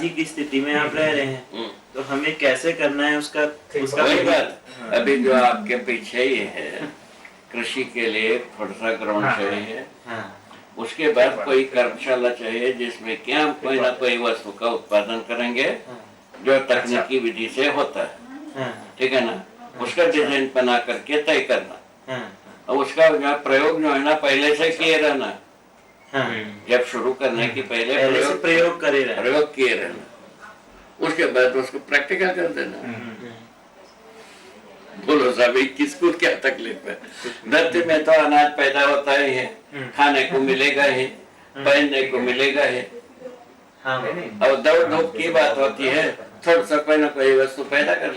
आज ही की स्थिति में आप रह रहे हैं, तो हमें कैसे करना है उसका वही बात। अभी जो आपके पीछे ही है, कृषि के लिए थोड़ा सा ग्राउंड चाहिए, उसके बाद कोई कर्मशाला चाहिए जिसमें क्या कोई ना कोई वस्तु का उत्पादन करेंगे जो तकनीकी विधि से होता है, ठीक है ना। उसका डिजाइन बना करके तय करना, और उसका जो प्रयोग जो है ना पहले से किए रहना। जब शुरू करने की पहले प्रयोग किए रहना, उसके बाद उसको प्रैक्टिकल कर देना। बोलो साहब किसको क्या तकलीफ है? धरती में तो अनाज पैदा होता ही है, खाने को मिलेगा ही, पहनने को मिलेगा ही, और दौड़ धूप की बात होती है, थोड़ा सा कोई ना कोई वस्तु पैदा कर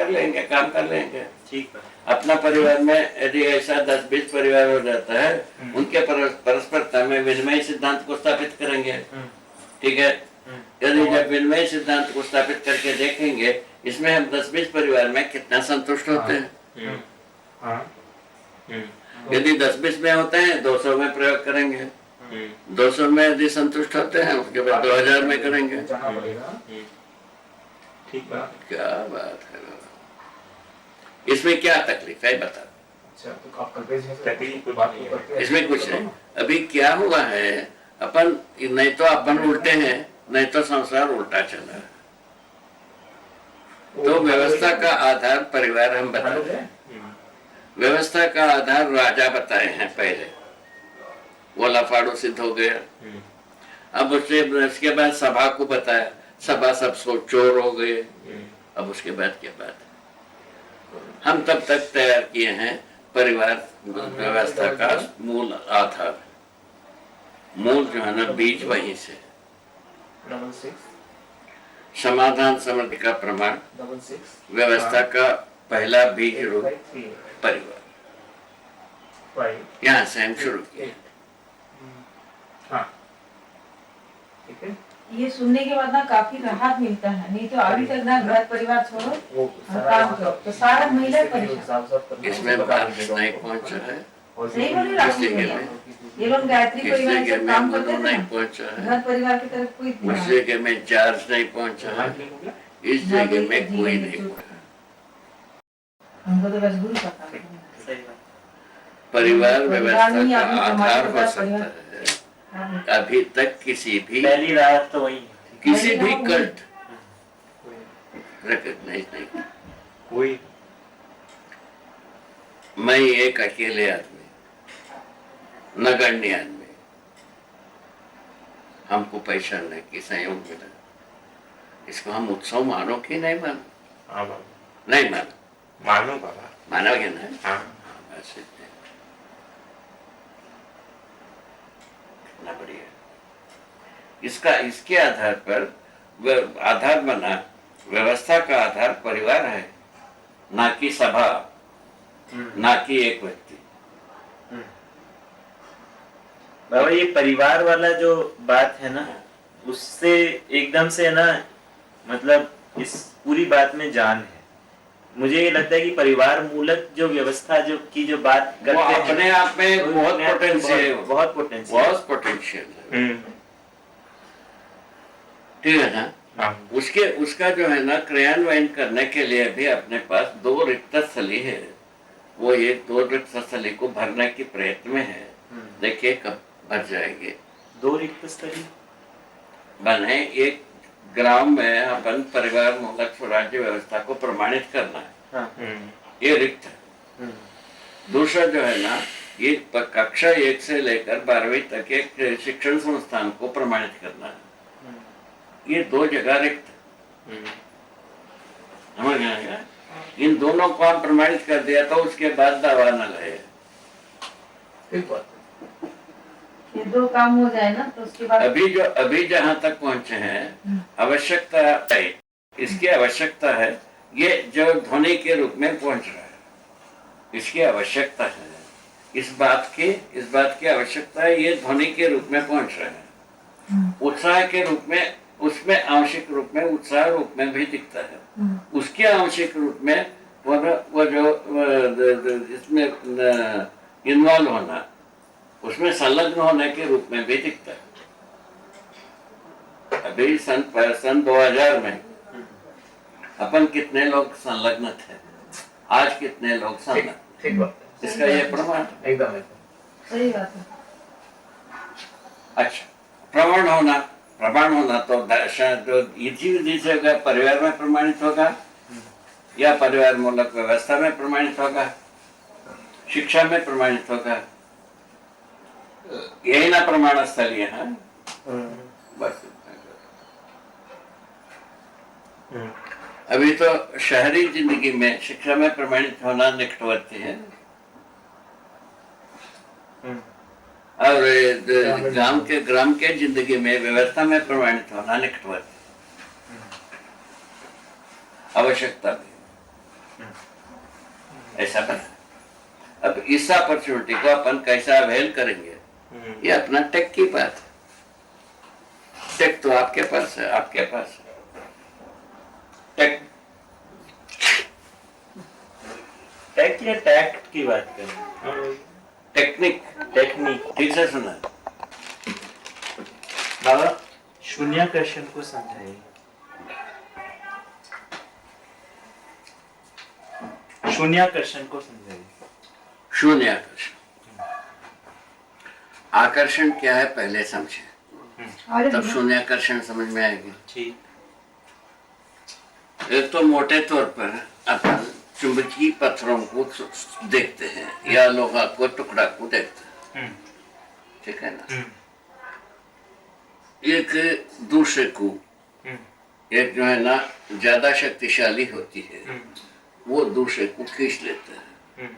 लेंगे, काम कर लेंगे। ठीक। अपना परिवार में यदि ऐसा 10-20 परिवार हो जाता है, उनके परस्परता में विनिमय सिद्धांत को स्थापित करेंगे, ठीक है। यदि जब विनिमय सिद्धांत को स्थापित करके देखेंगे, इसमें हम 10-20 परिवार में कितना संतुष्ट होते हैं। यदि 10-20 में होते हैं, 200 में प्रयोग करेंगे, 200 में यदि संतुष्ट होते हैं, उसके बाद 2000 में करेंगे। ठीक बात, क्या बात है। इसमें क्या तकलीफ है बता? इसमें कुछ नहीं। अभी क्या हुआ है, अपन नहीं तो अपन उल्टे हैं, नहीं तो संसार उल्टा चला है। तो व्यवस्था का आधार परिवार हम बताते हैं, व्यवस्था का आधार राजा बताए हैं पहले, वो लफाड़ो सिद्ध हो गया। अब उसके बाद सभा को बताया, सभा सब चोर हो गए। अब उसके बाद क्या बात है? हम तब तक तैयार किए हैं परिवार व्यवस्था का मूल आधार, मूल जो है ना बीज वहीं से। समाधान समृद्धि का प्रमाण, व्यवस्था का पहला बीज रूप परिवार, यहाँ से हम शुरू किए। ये सुनने के बाद ना काफी राहत मिलता है, नहीं तो अभी तक ना घर परिवार छोड़ो और काम करो तो सारा महिला परेशान। इसमें बारिश नहीं पहुंचा है, सही बोले राशि ये लोग गायत्री परिवार से काम करते हैं, नहीं पहुंचा है घर परिवार की तरफ कोई, उस जगह में चार्ज नहीं पहुंचा है, इस जगह में कोई नहीं पहुंचा। हमको तो बस गुरु पता है। परिवार व्यवस्था का आधार हो सकता है। अभी तक किसी भी पहली रात तो वही किसी भी कल्ट रिकॉग्नाइज नहीं कोई। मैं एक अकेले आदमी, नगण्य आदमी, हमको पहचानने की संयोग मिला। इसको हम उत्सव मानो कि नहीं मानो? नहीं मानो बाबा, मानोगे ना? हाँ। बस कितना बढ़िया। इसके आधार पर आधार बना, व्यवस्था का आधार परिवार है, ना कि सभा, ना कि एक व्यक्ति। बाबा ये परिवार वाला जो बात है ना, उससे एकदम से ना मतलब इस पूरी बात में जान है। मुझे ये लगता है कि परिवार मूलक जो व्यवस्था जो की जो बात करते हैं, अपने आप में बहुत पोटेंशियल है, ठीक है ना। उसका जो है ना क्रियान्वयन करने के लिए भी अपने पास 2 रिक्त स्थली है। वो ये 2 रिक्त स्थली को भरने के प्रयत्न में है। देखिए कब भर जाएंगे। 2 रिक्त स्थली बने। एक ग्राम में अपन परिवार मूलक स्वराज्य व्यवस्था को प्रमाणित करना है, ये रिक्त है। दूसरा जो है ना, ये कक्षा 1 से लेकर 12वीं तक एक शिक्षण संस्थान को प्रमाणित करना है। ये 2 जगह रिक्त समझ आएगा। इन दोनों को हम प्रमाणित कर दिया तो उसके बाद दावा न लगे। ये 2 काम हो जाए ना तो उसके बाद अभी जहां तक पहुंचे हैं, आवश्यकता है, इसकी आवश्यकता है। ये जो ध्वनि के रूप में पहुंच रहा है, इसकी आवश्यकता है। इस बात की आवश्यकता है। ये ध्वनि के रूप में पहुंच रहा है, उत्साह के रूप में, उसमें आंशिक रूप में, उत्साह रूप में भी दिखता है। उसके आंशिक रूप में वो जो इसमें इन्वॉल्व होना, उसमें संलग्न होने के रूप में भी दिखता है। अभी सन 2000 में अपन कितने लोग संलग्न थे, आज कितने लोग संलग्न, ठीक बात है, इसका ये प्रमाण। एकदम सही बात है। अच्छा, प्रमाण होना तो इसी विधि से होगा, परिवार में प्रमाणित होगा या परिवार मूलक व्यवस्था में प्रमाणित होगा, शिक्षा में प्रमाणित होगा, यही ना प्रमाण स्थल है। बस अभी तो शहरी जिंदगी में शिक्षा में प्रमाणित होना निकटवर्ती है, और ग्राम के जिंदगी में व्यवस्था में प्रमाणित होना निकटवर्ती आवश्यकता भी ऐसा बना। अब इस अपॉर्चुनिटी को अपन कैसा अवेल करेंगे, ये अपना टेक की बात है। टेक तो आपके पास है, आपके पास है टेक। टेक या टैक्ट की बात करें, टेक्निक ठीक से सुना। बाबा शून्याकर्षण को समझाइए। शून्याकर्षण को समझाइए। शून्याकर्षण, आकर्षण क्या है पहले समझे, तब शून्याकर्षण समझ में आएगी। ठीक। एक तो मोटे तौर पर अपन चुंबकीय पत्थरों को देखते हैं या लोहा को टुकड़ा को देखते हैं, ठीक है ना। एक दूसरे को, एक जो है ना ज्यादा शक्तिशाली होती है, वो दूसरे को खींच लेते हैं,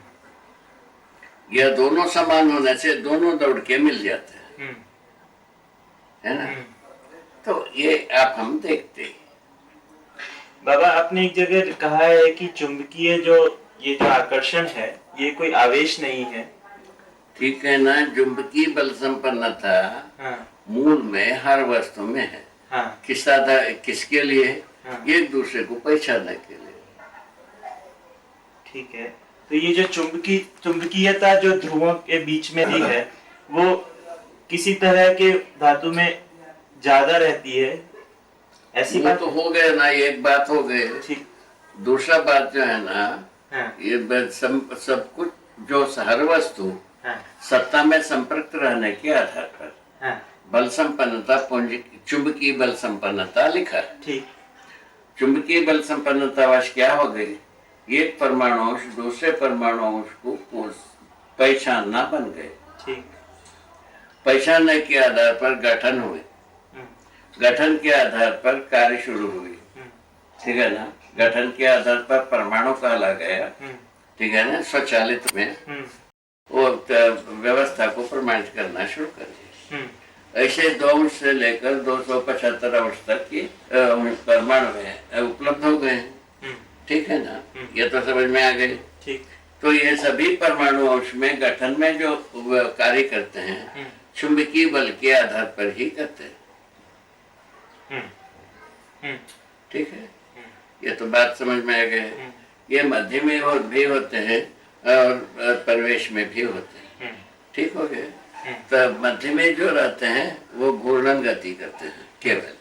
या दोनों समान होने से दोनों दौड़ के मिल जाते हैं, है ना। तो ये आप हम देखते हैं। बाबा आपने एक जगह कहा है कि चुंबकीय जो ये जो आकर्षण है ये कोई आवेश नहीं है, ठीक है ना। चुंबकीय बल संपन्नता मूल में हर वस्तु में है। किसके लिए? एक दूसरे को पहचानने के लिए। ठीक है, तो ये जो चुंबकीयता जो ध्रुवों के बीच में भी है वो किसी तरह के धातु में ज्यादा रहती है, ऐसी बात तो हो गया ना, एक बात हो गई। ठीक। दूसरा बात जो है ना, ये सब कुछ जो हर वस्तु सत्ता में संपर्क रहने के आधार पर बल संपन्नता चुंबकीय बल संपन्नता लिखा है। ठीक। चुंबकीय बल संपन्नता वश क्या हो गई, एक परमाणु दूसरे परमाणु को पहचानना बन गए। ठीक। पहचानने के आधार पर गठन हुए, गठन के आधार पर कार्य शुरू हुई, ठीक है ना। गठन के आधार पर परमाणु कहला गया, ठीक है ना। स्वचालित में वो व्यवस्था को प्रमाणित करना शुरू कर दिया। ऐसे 2 अंश से लेकर 275 अंश तक की परमाणु में उपलब्ध हो गए, ठीक है ना। ये तो समझ में आ गए। ठीक। तो ये सभी परमाणु अंश में गठन में जो कार्य करते हैं चुंबकीय बल के आधार पर ही करते हैं, ठीक है। ये तो बात समझ में आ गए। ये मध्य में भी होते हैं और परिवेश में भी होते हैं, ठीक हो गए। तो मध्य में जो रहते हैं वो घूर्णन गति करते हैं केवल,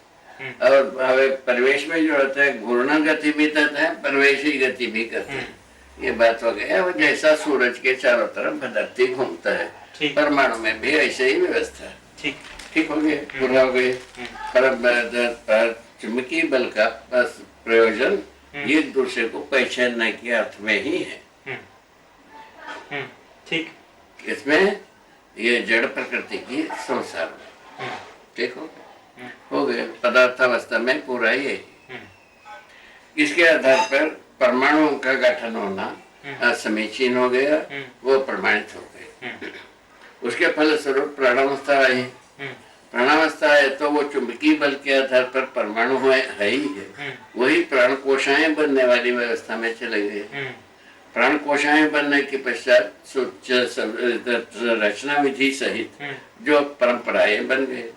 और परिवेश में जो रहते हैं घूर्णन गति भी करते हैं, परिवेशी गति भी करते हैं। ये बात हो गया। वो जैसा सूरज के चारों तरफ धरती घूमता है, परमाणु में भी ऐसे ही व्यवस्था है। ठीक, ठीक हो गए, पूरा हो गए। पर चुंबकीय बल का बस प्रयोजन एक दूसरे को पहचानने के अर्थ में ही है। ठीक। इसमें ये जड़ प्रकृति की संसार में, ठीक हो गए। पदार्थावस्था में पूरा ही। इसके आधार पर परमाणुओं का गठन होना समीचीन हो गया, वो प्रमाणित हो गए। उसके फलस्वरूप प्राणावस्था आई। प्राणावस्था है तो वो चुंबकीय बल के आधार पर परमाणु है ही है, वही प्राण कोशाएं बनने वाली व्यवस्था में चले गए। प्राण कोशाएं बनने के पश्चात रचना विधि सहित जो परंपराएं बन गए,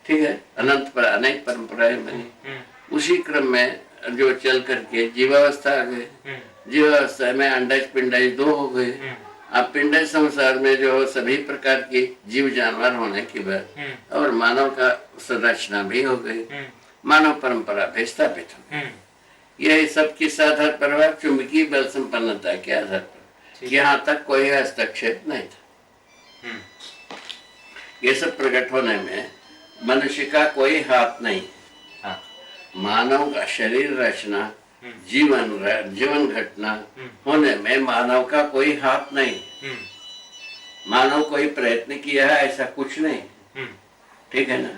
ठीक है। अनेक परंपराएं बनी। उसी क्रम में जो चल करके जीवावस्था आ गए। जीवावस्था में अंडज पिंडज 2 हो गए। अब पिंड संसार में जो सभी प्रकार की जीव जानवर होने की बात और मानव का संरचना भी हो गई, मानव परंपरा भी स्थापित हो गई। यही सब किस आधार पर हुआ? चुंबकीय बल संपन्नता के आधार पर। यहाँ तक कोई हस्तक्षेप नहीं था। ये सब प्रकट होने में मनुष्य का कोई हाथ नहीं। मानव का शरीर रचना, जीवन घटना होने में मानव का कोई हाथ नहीं। मानव कोई प्रयत्न किया है ऐसा कुछ नहीं, ठीक है ना।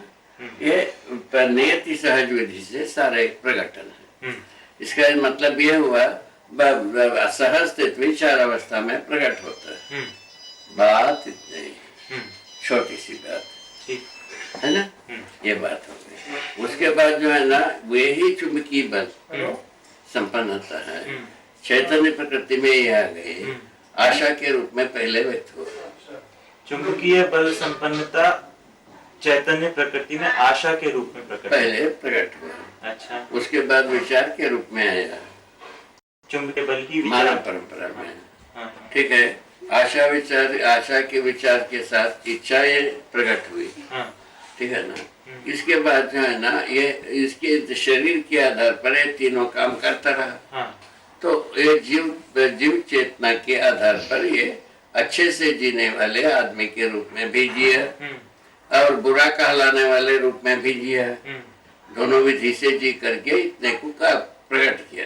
ये नियति सहज विधि से सारे प्रकटन है। इसका मतलब ये हुआ सहज स्थित विचार अवस्था में प्रकट होता है। बात इतनी छोटी सी बात है ना, ये बात हो गई। उसके बाद जो है ना वे ही चुंबकीय बल संपन्नता है, चैतन्य प्रकृति में ये आ गई, आशा के रूप में पहले व्यक्त हुआ। चुंबकीय बल संपन्नता चैतन्य प्रकृति में आशा के रूप में पहले प्रकट हुआ। अच्छा, उसके बाद विचार के रूप में आया चुंबकीय बल की मानव परंपरा में। ठीक है, आशा के विचार के साथ इच्छाएं प्रकट हुई। ठीक है ना। इसके बाद जो है ना ये इसके शरीर के आधार पर ये तीनों काम करता रहा। तो ये जीव चेतना के आधार पर ये अच्छे से जीने वाले आदमी के रूप में भी जिया और बुरा कहलाने वाले रूप में भी जिया। दोनों विधि से जी करके इतने को का प्रकट किया।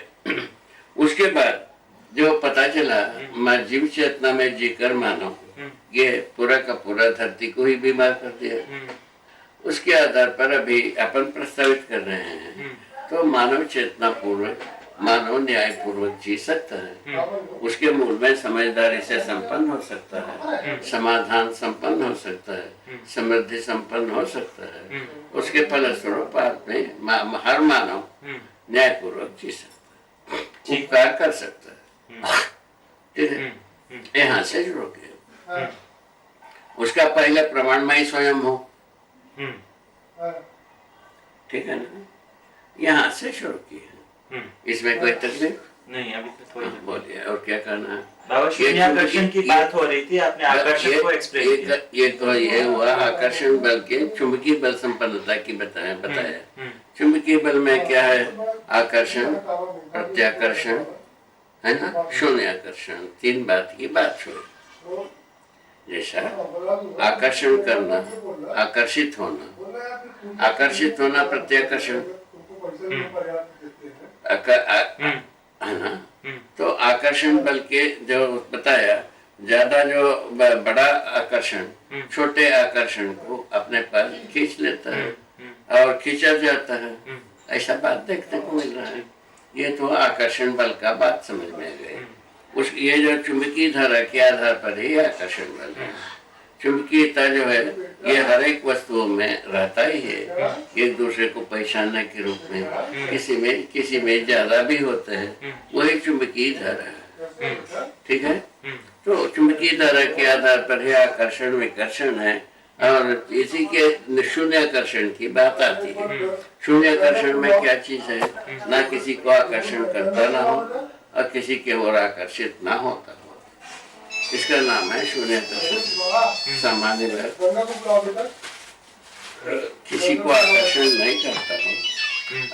उसके बाद जो पता चला मैं जीव चेतना में जीकर मानो ये पूरा का पूरा धरती को ही बीमार कर दिया। उसके आधार पर अभी अपन प्रस्तावित कर रहे हैं तो मानव चेतना पूर्वक, मानव न्याय पूर्वक जी सकता है। उसके मूल में समझदारी से संपन्न हो सकता है, समाधान संपन्न हो सकता है, समृद्धि संपन्न हो सकता है। उसके फलस्वरूप में हर मानव न्याय पूर्वक जी सकता है, उपकार कर सकता है। ठीक है, यहाँ से शुरू किया। उसका पहला प्रमाण मैं स्वयं हूँ। ठीक है ना, यहाँ से शुरू किया। इसमें कोई तकलीफ नहीं, अभी तो थोड़ी बोलिए। और क्या करना है बाबा? शून्याकर्षण की बात हो रही थी, आपने आकर्षण को एक्सप्लेन किया। ये तो ये हुआ आकर्षण बल के चुंबकीय बल संपन्नता की बताया। चुंबकीय बल में क्या है? आकर्षण, प्रत्याकर्षण है ना, शून्याकर्षण। तीन बात की बात हुई। जैसा आकर्षण करना, आकर्षित होना प्रत्याकर्षण है ना। तो आकर्षण बल के जो बताया, ज्यादा जो बड़ा आकर्षण छोटे आकर्षण को अपने पास खींच लेता है और खींचा जाता है। ऐसा बात देखने को मिल रहा है। ये तो आकर्षण बल का बात समझ में आ गई। ये जो चुंबकीय धारा के आधार पर ही आकर्षण बल है। चुंबकीयता जो है ये हर एक वस्तुओं में रहता ही है, एक दूसरे को पहचानने के रूप में। किसी में ज्यादा भी होते हैं, वही चुंबकीय धारा है। ठीक है, तो चुंबकीय धारा के आधार पर ही आकर्षण विकर्षण है। और इसी के शून्याकर्षण की बात आती है। शून्याकर्षण में क्या चीज है? ना किसी को आकर्षण करता ना हो और किसी के ओर आकर्षित ना होता हो, इसका नाम है शून्याकर्षण। सामान्य बात, किसी को आकर्षण नहीं करता हो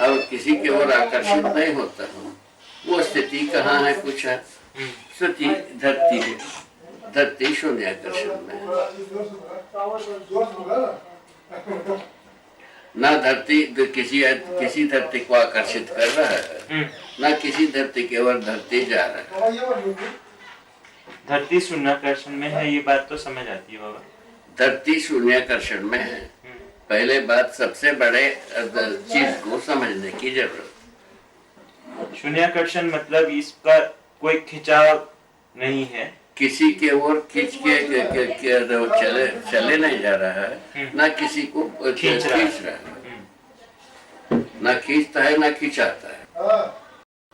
और किसी के ओर आकर्षित नहीं होता हो, वो स्थिति कहाँ है? पूछा। स्थिति धरती है। धरती शून्याकर्षण में ना धरती किसी धरती को आकर्षित कर रहा है, ना किसी धरती के ओर धरती जा रहा है। धरती शून्याकर्षण में है, ये बात तो समझ आती है बाबा। धरती शून्याकर्षण में है। पहले बात सबसे बड़े चीज को समझने की जरूरत। शून्याकर्षण मतलब इसका कोई खिंचाव नहीं है, किसी के ओर खींच के चले नहीं जा रहा है, ना किसी को खींच रहा है। ना खींचता है ना खींचाता है।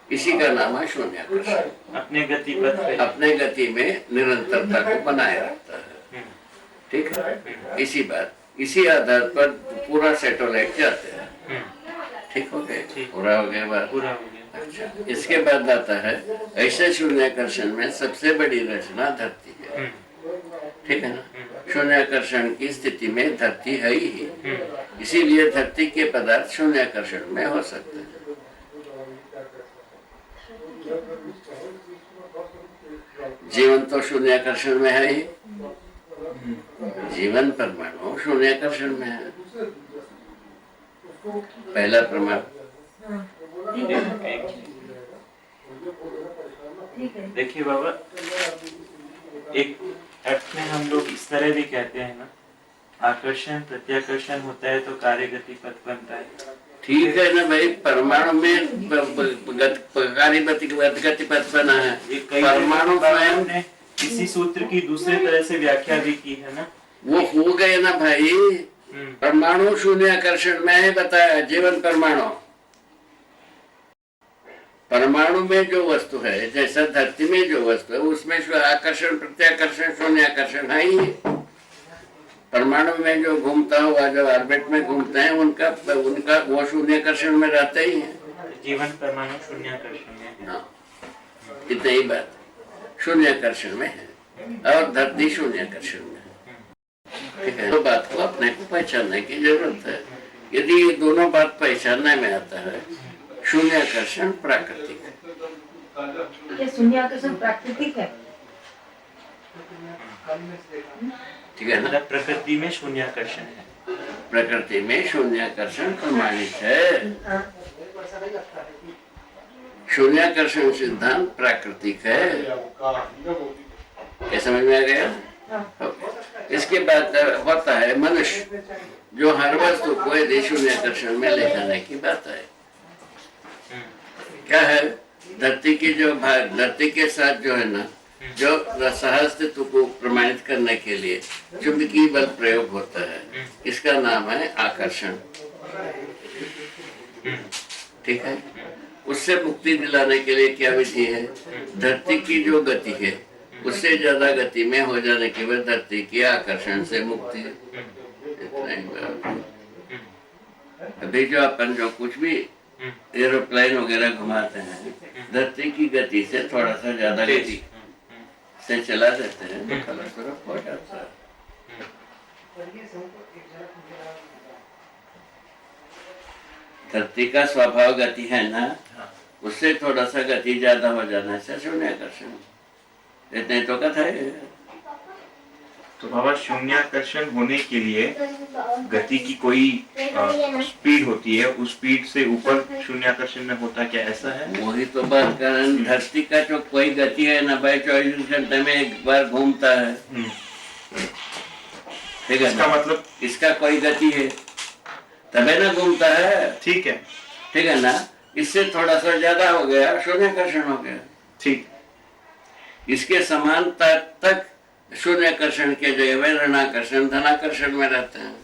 इसी का नाम है शून्याकर्षण। अपने गति में निरंतरता को बनाए रखता है। ठीक है, इसी आधार पर पूरा सैटेलाइट जाते हैं। ठीक हो गए? पूरा हो गया बात? पूरा हो गया। अच्छा, इसके बाद आता है ऐसे शून्याकर्षण में सबसे बड़ी रचना धरती है। ठीक है ना। शून्याकर्षण की स्थिति में धरती है ही, इसीलिए धरती के पदार्थ शून्याकर्षण में हो सकते हैं। जीवन तो शून्याकर्षण में है ही, जीवन परमाणु शून्याकर्षण में है, पहला प्रमाण। देखिए बाबा, एक अर्थ में हम लोग इस तरह भी कहते हैं ना, आकर्षण प्रत्याकर्षण होता है तो कार्य गति पथ बनता है। ठीक है ना भाई, परमाणु में कार्य गति पथ बना है, परमाणु स्वयं ने इसी सूत्र की दूसरे तरह से व्याख्या भी की है ना। वो हो गए ना भाई, परमाणु शून्याकर्षण में है बताया, जीवन परमाणु। परमाणु में जो वस्तु है, जैसा धरती में जो वस्तु है, उसमें आकर्षण प्रत्याकर्षण शून्याकर्षण है ही। परमाणु में जो घूमता हुआ, जो ऑर्बिट में घूमते हैं, उनका वो शून्याकर्षण में रहते ही है। जीवन परमाणु शून्याकर्षण में है। हाँ, इतनी ही बात, शून्याकर्षण में है और धरती शून्याकर्षण में है। ठीक है, तो बात को अपने को पहचानने की जरूरत है। यदि ये दोनों बात पहचानने में आता है, शून्याकर्षण प्राकृतिक है। ये शून्याकर्षण प्राकृतिक है, ठीक है ना। प्रकृति में शून्याकर्षण है, प्रकृति में शून्याकर्षण प्रमाणित है। शून्याकर्षण सिद्धांत प्राकृतिक है, ये समझ में आ गया। इसके बाद होता है मनुष्य, जो हर वस्तु को यदि शून्याकर्षण में ले जाने की बात है। क्या है, धरती की जो धरती के साथ जो है ना, जो सहअस्तित्व को प्रमाणित करने के लिए चुंबकीय बल प्रयोग होता है, इसका नाम है आकर्षण। ठीक है, उससे मुक्ति दिलाने के लिए क्या विधि है, धरती की जो गति है उससे ज्यादा गति में हो जाने के बाद धरती के आकर्षण से मुक्ति। इतना ही बात। अभी जो अपन जो कुछ भी एरोप्लेन वगैरह घुमाते हैं, धरती की गति से थोड़ा सा ज्यादा गति से चला देते हैं तो खलास हो जाता है। धरती का स्वभाव गति है ना, उससे थोड़ा सा गति ज्यादा हो जाने से शून्याकर्षण, इतने तो कथा है। तो बाबा, शून्याकर्षण होने के लिए गति की कोई स्पीड होती है, उस स्पीड से ऊपर शून्याकर्षण में होता क्या, ऐसा है? वही तो बात कारण, धरती का जो कोई गति है ना भाई, 24 घंटे में एक बार घूमता है। ठीक है, इसका मतलब इसका कोई गति है तबे ना घूमता है। ठीक है, ठीक है ना, इससे थोड़ा सा ज्यादा हो गया शून्याकर्षण हो गया। ठीक, इसके समानता तक शून्याकर्षण के जगह में ऋणाकर्षण धनाकर्षण में रहते हैं।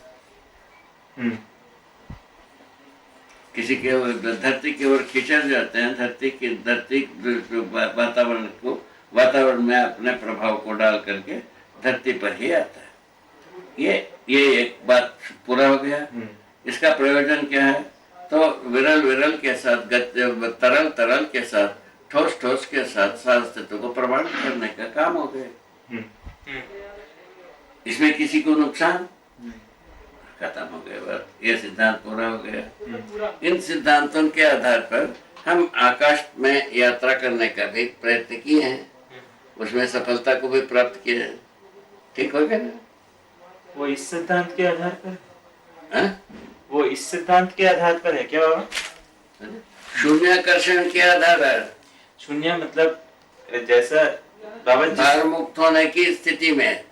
किसी के धरती की ओर खिंचा जाते हैं, धरती वातावरण में अपने प्रभाव को डाल करके धरती पर ही आता है। ये एक बात पूरा हो गया। इसका प्रयोजन क्या है, तो विरल के साथ तरल के साथ ठोस के साथ शास्त्र को प्रमाणित करने का काम हो गया। इसमें किसी को नुकसान, खत्म हो गया बात, ये सिद्धांत पूरा हो गया। इन सिद्धांतों के आधार पर हम आकाश में यात्रा करने का भी प्रयत्न किए हैं, उसमें सफलता को भी प्राप्त किए हैं। ठीक हो गया ना। वो इस सिद्धांत के आधार पर है? वो इस सिद्धांत के आधार पर है क्या बाबा? शून्याकर्षण के आधार पर। शून्य मतलब जैसा बाबा, भार मुक्त होने की स्थिति में,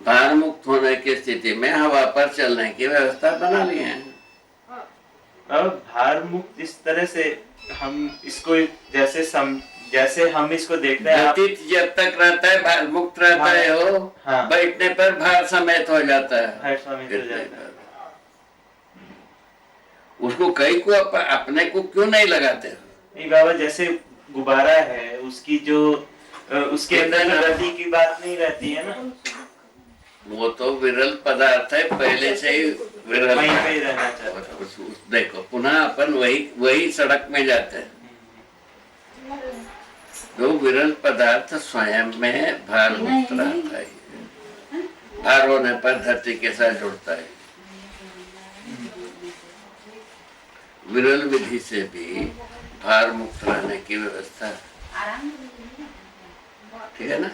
भार मुक्त होने की स्थिति में हवा पर चलने की व्यवस्था बना ली है। अब भार मुक्त इस तरह से हम इसको जैसे हम इसको देखते हैं, जब तक रहता है भार मुक्त रहता है हो। हाँ। बैठने पर भार समेत हो जाता है, भार समेत हो जाता है। उसको कई को अपने को क्यों नहीं लगाते? नहीं बाबा, जैसे गुब्बारा है, उसकी जो उसके अंदर गति की बात नहीं रहती है ना, वो तो विरल पदार्थ है, पहले से ही विरल वहीं पे ही रहना चाहता है। देखो पुनः अपन वही सड़क में जाते हैं, तो विरल पदार्थ स्वयं में भार मुक्त रहता है। भार होने पर धरती के साथ जुड़ता है। विरल विधि से भी भार मुक्त रहने की व्यवस्था है। ठीक है ना?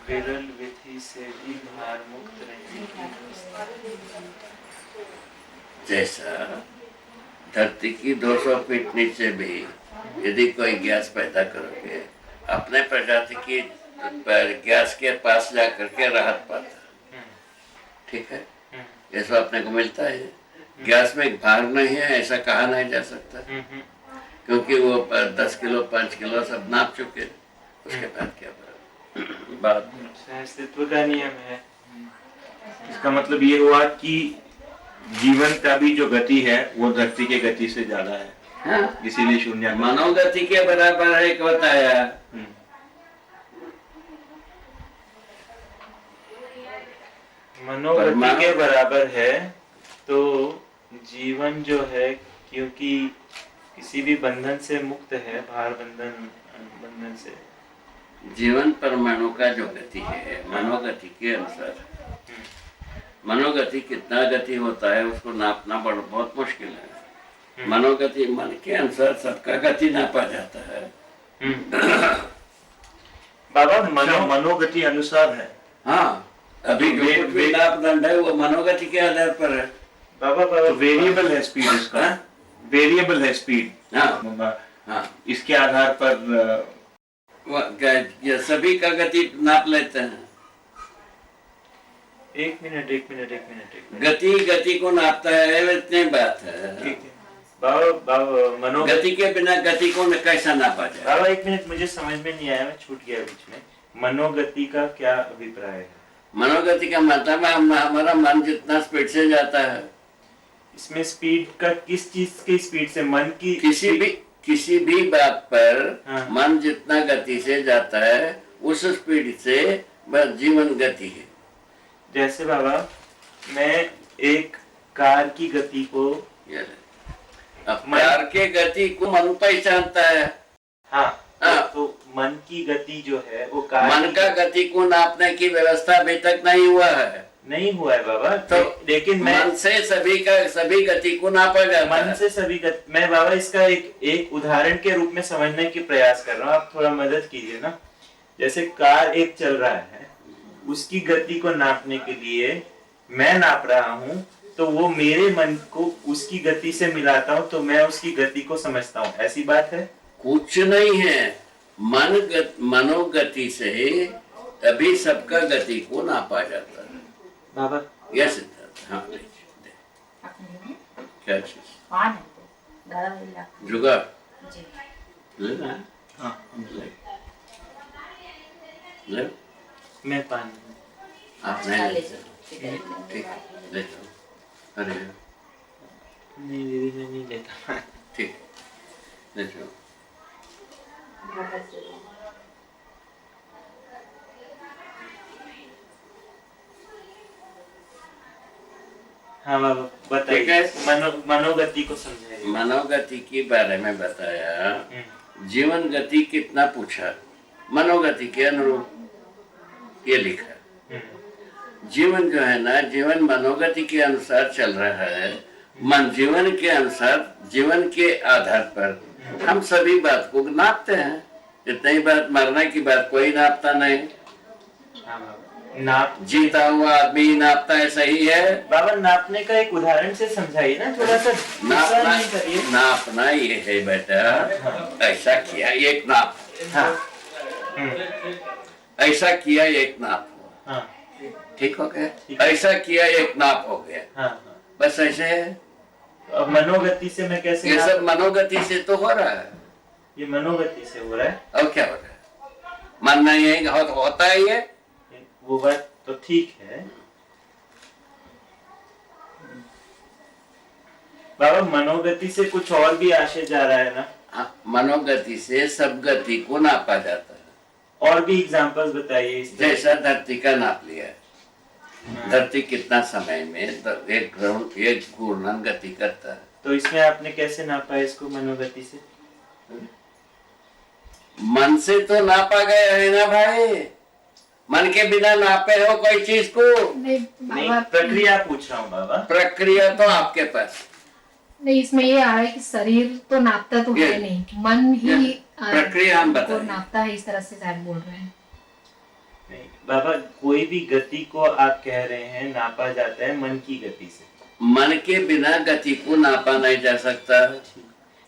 विरल विधि से भी भार मुक्त रहने की व्यवस्था। जैसा धरती की 200 फीट नीचे भी यदि कोई गैस पैदा करोगे, अपने प्रजाति की गैस के पास जाकर के राहत पाता। ठीक है? ये सब अपने को मिलता है। गैस में भार नहीं है ऐसा कहा नहीं जा सकता, क्योंकि वो 10 किलो 5 किलो सब नाप चुके। उसके बाद क्या बात? अस्तित्व का नियम है। इसका मतलब ये हुआ कि जीवन का भी जो गति है वो धरती के गति से ज्यादा है। हाँ? इसीलिए शून्य मनोगति के बराबर है, एक बताया। मनोगति के बराबर है तो जीवन जो है, क्योंकि किसी भी बंधन से मुक्त है, भार बंधन से। जीवन परमाणु का जो गति है मनोगति के अनुसार। मनोगति कितना गति होता है उसको नापना बहुत मुश्किल है। मनोगति मन के अनुसार सबका गति नापा जाता है। बाबा मनोगति अनुसार है। हाँ, अभी जो कुछ भी नापदंड है वो मनोगति के आधार पर है। बाबा वेरिएबल है स्पीड इसका। वेरिएबल है स्पीड। हाँ, इसके आधार पर ये सभी का गति नाप लेते हैं। एक मिनट। गति को नापता है, इतनी बात है। बाबा गति के बिना गति को कैसा नापा जाए? बाबा एक मिनट, मुझे समझ में नहीं आया, मैं छूट गया बीच में। मनोगति का क्या अभिप्राय है? मनोगति का मतलब हमारा मन जितना स्पीड से जाता है। इसमें स्पीड का किस चीज की स्पीड से? मन की किसी भी बात पर हाँ। मन जितना गति से जाता है उस स्पीड से जीवन गति है। जैसे बाबा मैं एक कार की गति को, अब कार के गति को मन पहचानता है। हाँ, हाँ। तो मन की गति जो है वो कार मन का गति को नापने की व्यवस्था अभी तक नहीं हुआ है। नहीं हुआ है बाबा। तो लेकिन मन से सभी गति को नापा जाता है। मन से सभी गति। मैं बाबा इसका एक उदाहरण के रूप में समझने की प्रयास कर रहा हूँ, आप थोड़ा मदद कीजिए ना। जैसे कार एक चल रहा है, उसकी गति को नापने के लिए मैं नाप रहा हूँ, तो वो मेरे मन को उसकी गति से मिलाता हूँ तो मैं उसकी गति को समझता हूँ। ऐसी बात है? कुछ नहीं है। मनोगति से अभी सबका गति को नापा जाता है बाबा। यह सिद्धांत। हाँ, क्या चीज? जुगाड़ लेना? हाँ, ले। मैं पानी आप नहीं लेते? ठीक, ले जाओ। अरे नहीं दीदी, मैं नहीं लेता। ठीक, ले जाओ। हाँ बाबा बताइए। मनोगति को समझाइए। मनोगति के बारे में बताया। जीवन गति कितना पूछा? मनोगति के अनुरूप ये लिखा। जीवन जो है ना, जीवन मनोगति के अनुसार चल रहा है। मन जीवन के अनुसार, जीवन के आधार पर हम सभी बात को नापते हैं। इतनी ही बात, मरने की बात कोई नापता नहीं। नाप जीता हुआ आदमी नापता है, सही है बाबा। नापने का एक उदाहरण से समझाइए ना, थोड़ा सा। नापना ये है बेटा। ऐसा किया एक नाप। हाँ। ऐसा किया एक नाप। हाँ। ठीक हो गया? ऐसा किया एक नाप हो गया। हाँ। बस ऐसे है। अब मनोगति से मैं कैसे? ये सब मनोगति से तो हो रहा है। ये मनोगति से हो रहा है। और क्या हो रहा है? मन नहीं है, होता है ये। वो बात तो ठीक है बाबा। मनोगति से कुछ और भी आशय जा रहा है ना? हाँ, मनोगति से सब गति को नापा जाता है। और भी एग्जांपल्स बताइए। जैसा धरती का नाप लिया। धरती कितना समय में एक घूर्णन गति करता है। तो इसमें आपने कैसे नापा इसको मनोगति से? मन से तो नापा गया है ना भाई, मन के बिना नापे हो कोई चीज को? नहीं नहीं, बाबा, प्रक्रिया पूछ रहा हूँ बाबा। प्रक्रिया तो आपके पास। नहीं इसमें ये आ रहा है कि शरीर तो नापता तो ये- है नहीं, मन ही प्रक्रिया हम को बताएं। नापता है, इस तरह से शायद बोल रहे हैं। नहीं बाबा, कोई भी गति को आप कह रहे हैं नापा जाता है मन की गति से। मन के बिना गति को नापा नहीं जा सकता।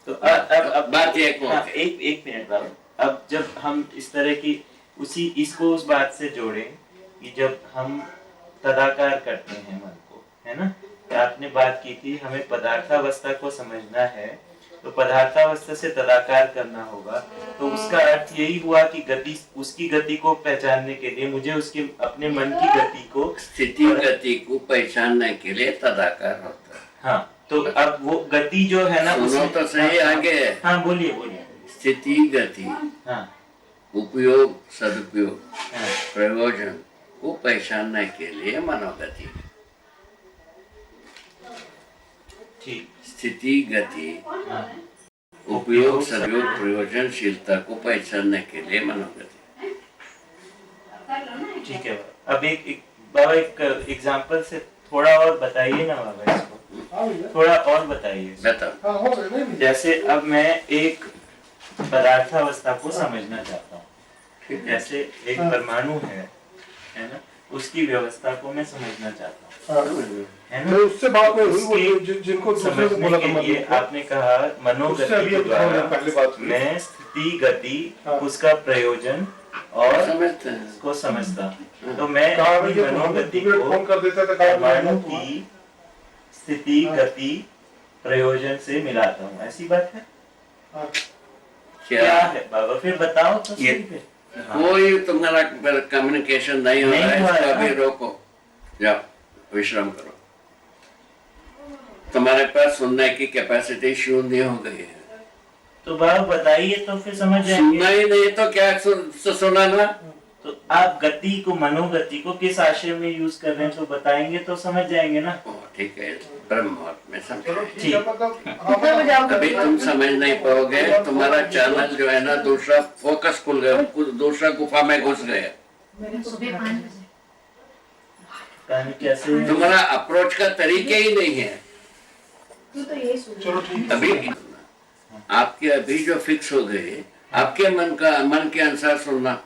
तो अब बात ये को हाँ, एक मिनट बाबा। अब जब हम इस तरह की इसको उस बात से जोड़ें कि जब हम तदाकार करते हैं मन को, है ना, तो आपने बात की थी हमें पदार्थावस्था को समझना है, तो पदार्थावस्था से तदाकार करना होगा। तो उसका अर्थ यही हुआ कि गति, उसकी गति को पहचानने के लिए मुझे उसके अपने मन की गति को, स्थिति गति को पहचानने के लिए तदाकार होता है। हाँ, तो अब वो गति जो है ना सुनो उसमें- तो सही आगे। हाँ बोलिए बोलिए। स्थिति गति, हाँ उपयोग सदुपयोग, हाँ प्रयोजन को पहचानने के लिए मनोगति। ठीक। स्थिति गति, हाँ उपयोग सदुपयोग प्रयोजनशीलता को पहचानने के लिए मनोगति। ठीक है बाबा। अब एक बाबा एक एग्जांपल से थोड़ा और बताइए ना बाबा, इसको थोड़ा और बताइए। बताओ। जैसे अब मैं एक पदार्थावस्था को समझना चाहता हूँ, ठीक है। जैसे एक परमाणु है ना, उसकी व्यवस्था को मैं समझना चाहता हूँ, है ना। उससे बात नहीं हुई, वो उसके जिनको दूसरे को बोला समझने था के लिए मतलब आपने कहा मनोगति उससे अभी के अभी द्वारा पहले बात हुई। मैं स्थिति गति, हाँ। उसका प्रयोजन और समझते हैं। उसको समझता हूँ। तो मैं कहा अपनी भैया, तो हम मनोगति तुम्हें को फोन कर देता था, कहा परमाणु भैया, की स्थिति हाँ। गति प्रयोजन से मिलाता हूँ, ऐसी बात है? हाँ। क्या है बाबा, फिर बताओ तो सही ये- फिर। कोई तुम्हारा कम्युनिकेशन नहीं हो रहा नहीं है, हो रहा इसको है। अभी रोको, जाओ विश्राम करो। तुम्हारे पास सुनने की कैपेसिटी शून्य हो गई है। तो बाबा बताइए तो फिर समझ सुनना जाएंगे। ही नहीं तो क्या सुनाना? तो आप गति को, मनोगति को किस आशय में यूज कर रहे हैं तो बताएंगे तो समझ जाएंगे ना। ओ, ठीक है, ब्रह्म मुहूर्त में समझो। ठीक है, मतलब कितने बजे आओगे? अभी तुम समझ नहीं पाओगे, तुम्हारा चैनल जो है ना दूसरा फोकस खुल गया, दूसरा गुफा में घुस गया। सुबह 5 बजे कहानी कैसे है? तुम्हारा अप्रोच का तरीके ही नहीं है। तू तो यही सोच। चलो ठीक है। अभी आपके अभी जो फिक्स हो गए, आपके मन के अनुसार सुनना।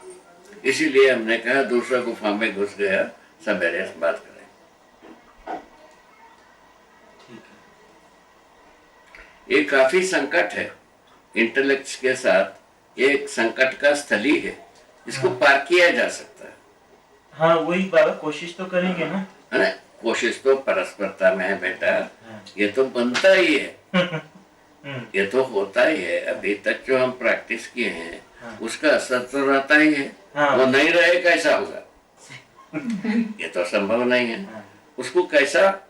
इसीलिए हमने कहा दूसरा गुफा में घुस गया, सवेरे से बात करें। ये काफी संकट है, इंटेलेक्ट के साथ एक संकट का स्थली है, इसको पार किया जा सकता है। हाँ वही बाबा, कोशिश तो करेंगे ना। है ना? कोशिश तो परस्परता में है बेटा, हाँ। ये तो बनता ही है, हम्म, ये तो होता ही है। अभी तक जो हम प्रैक्टिस किए हैं हाँ। उसका असर तो रहता ही है। हाँ। वो नहीं रहे कैसा होगा? ये तो संभव नहीं है। हाँ। उसको कैसा,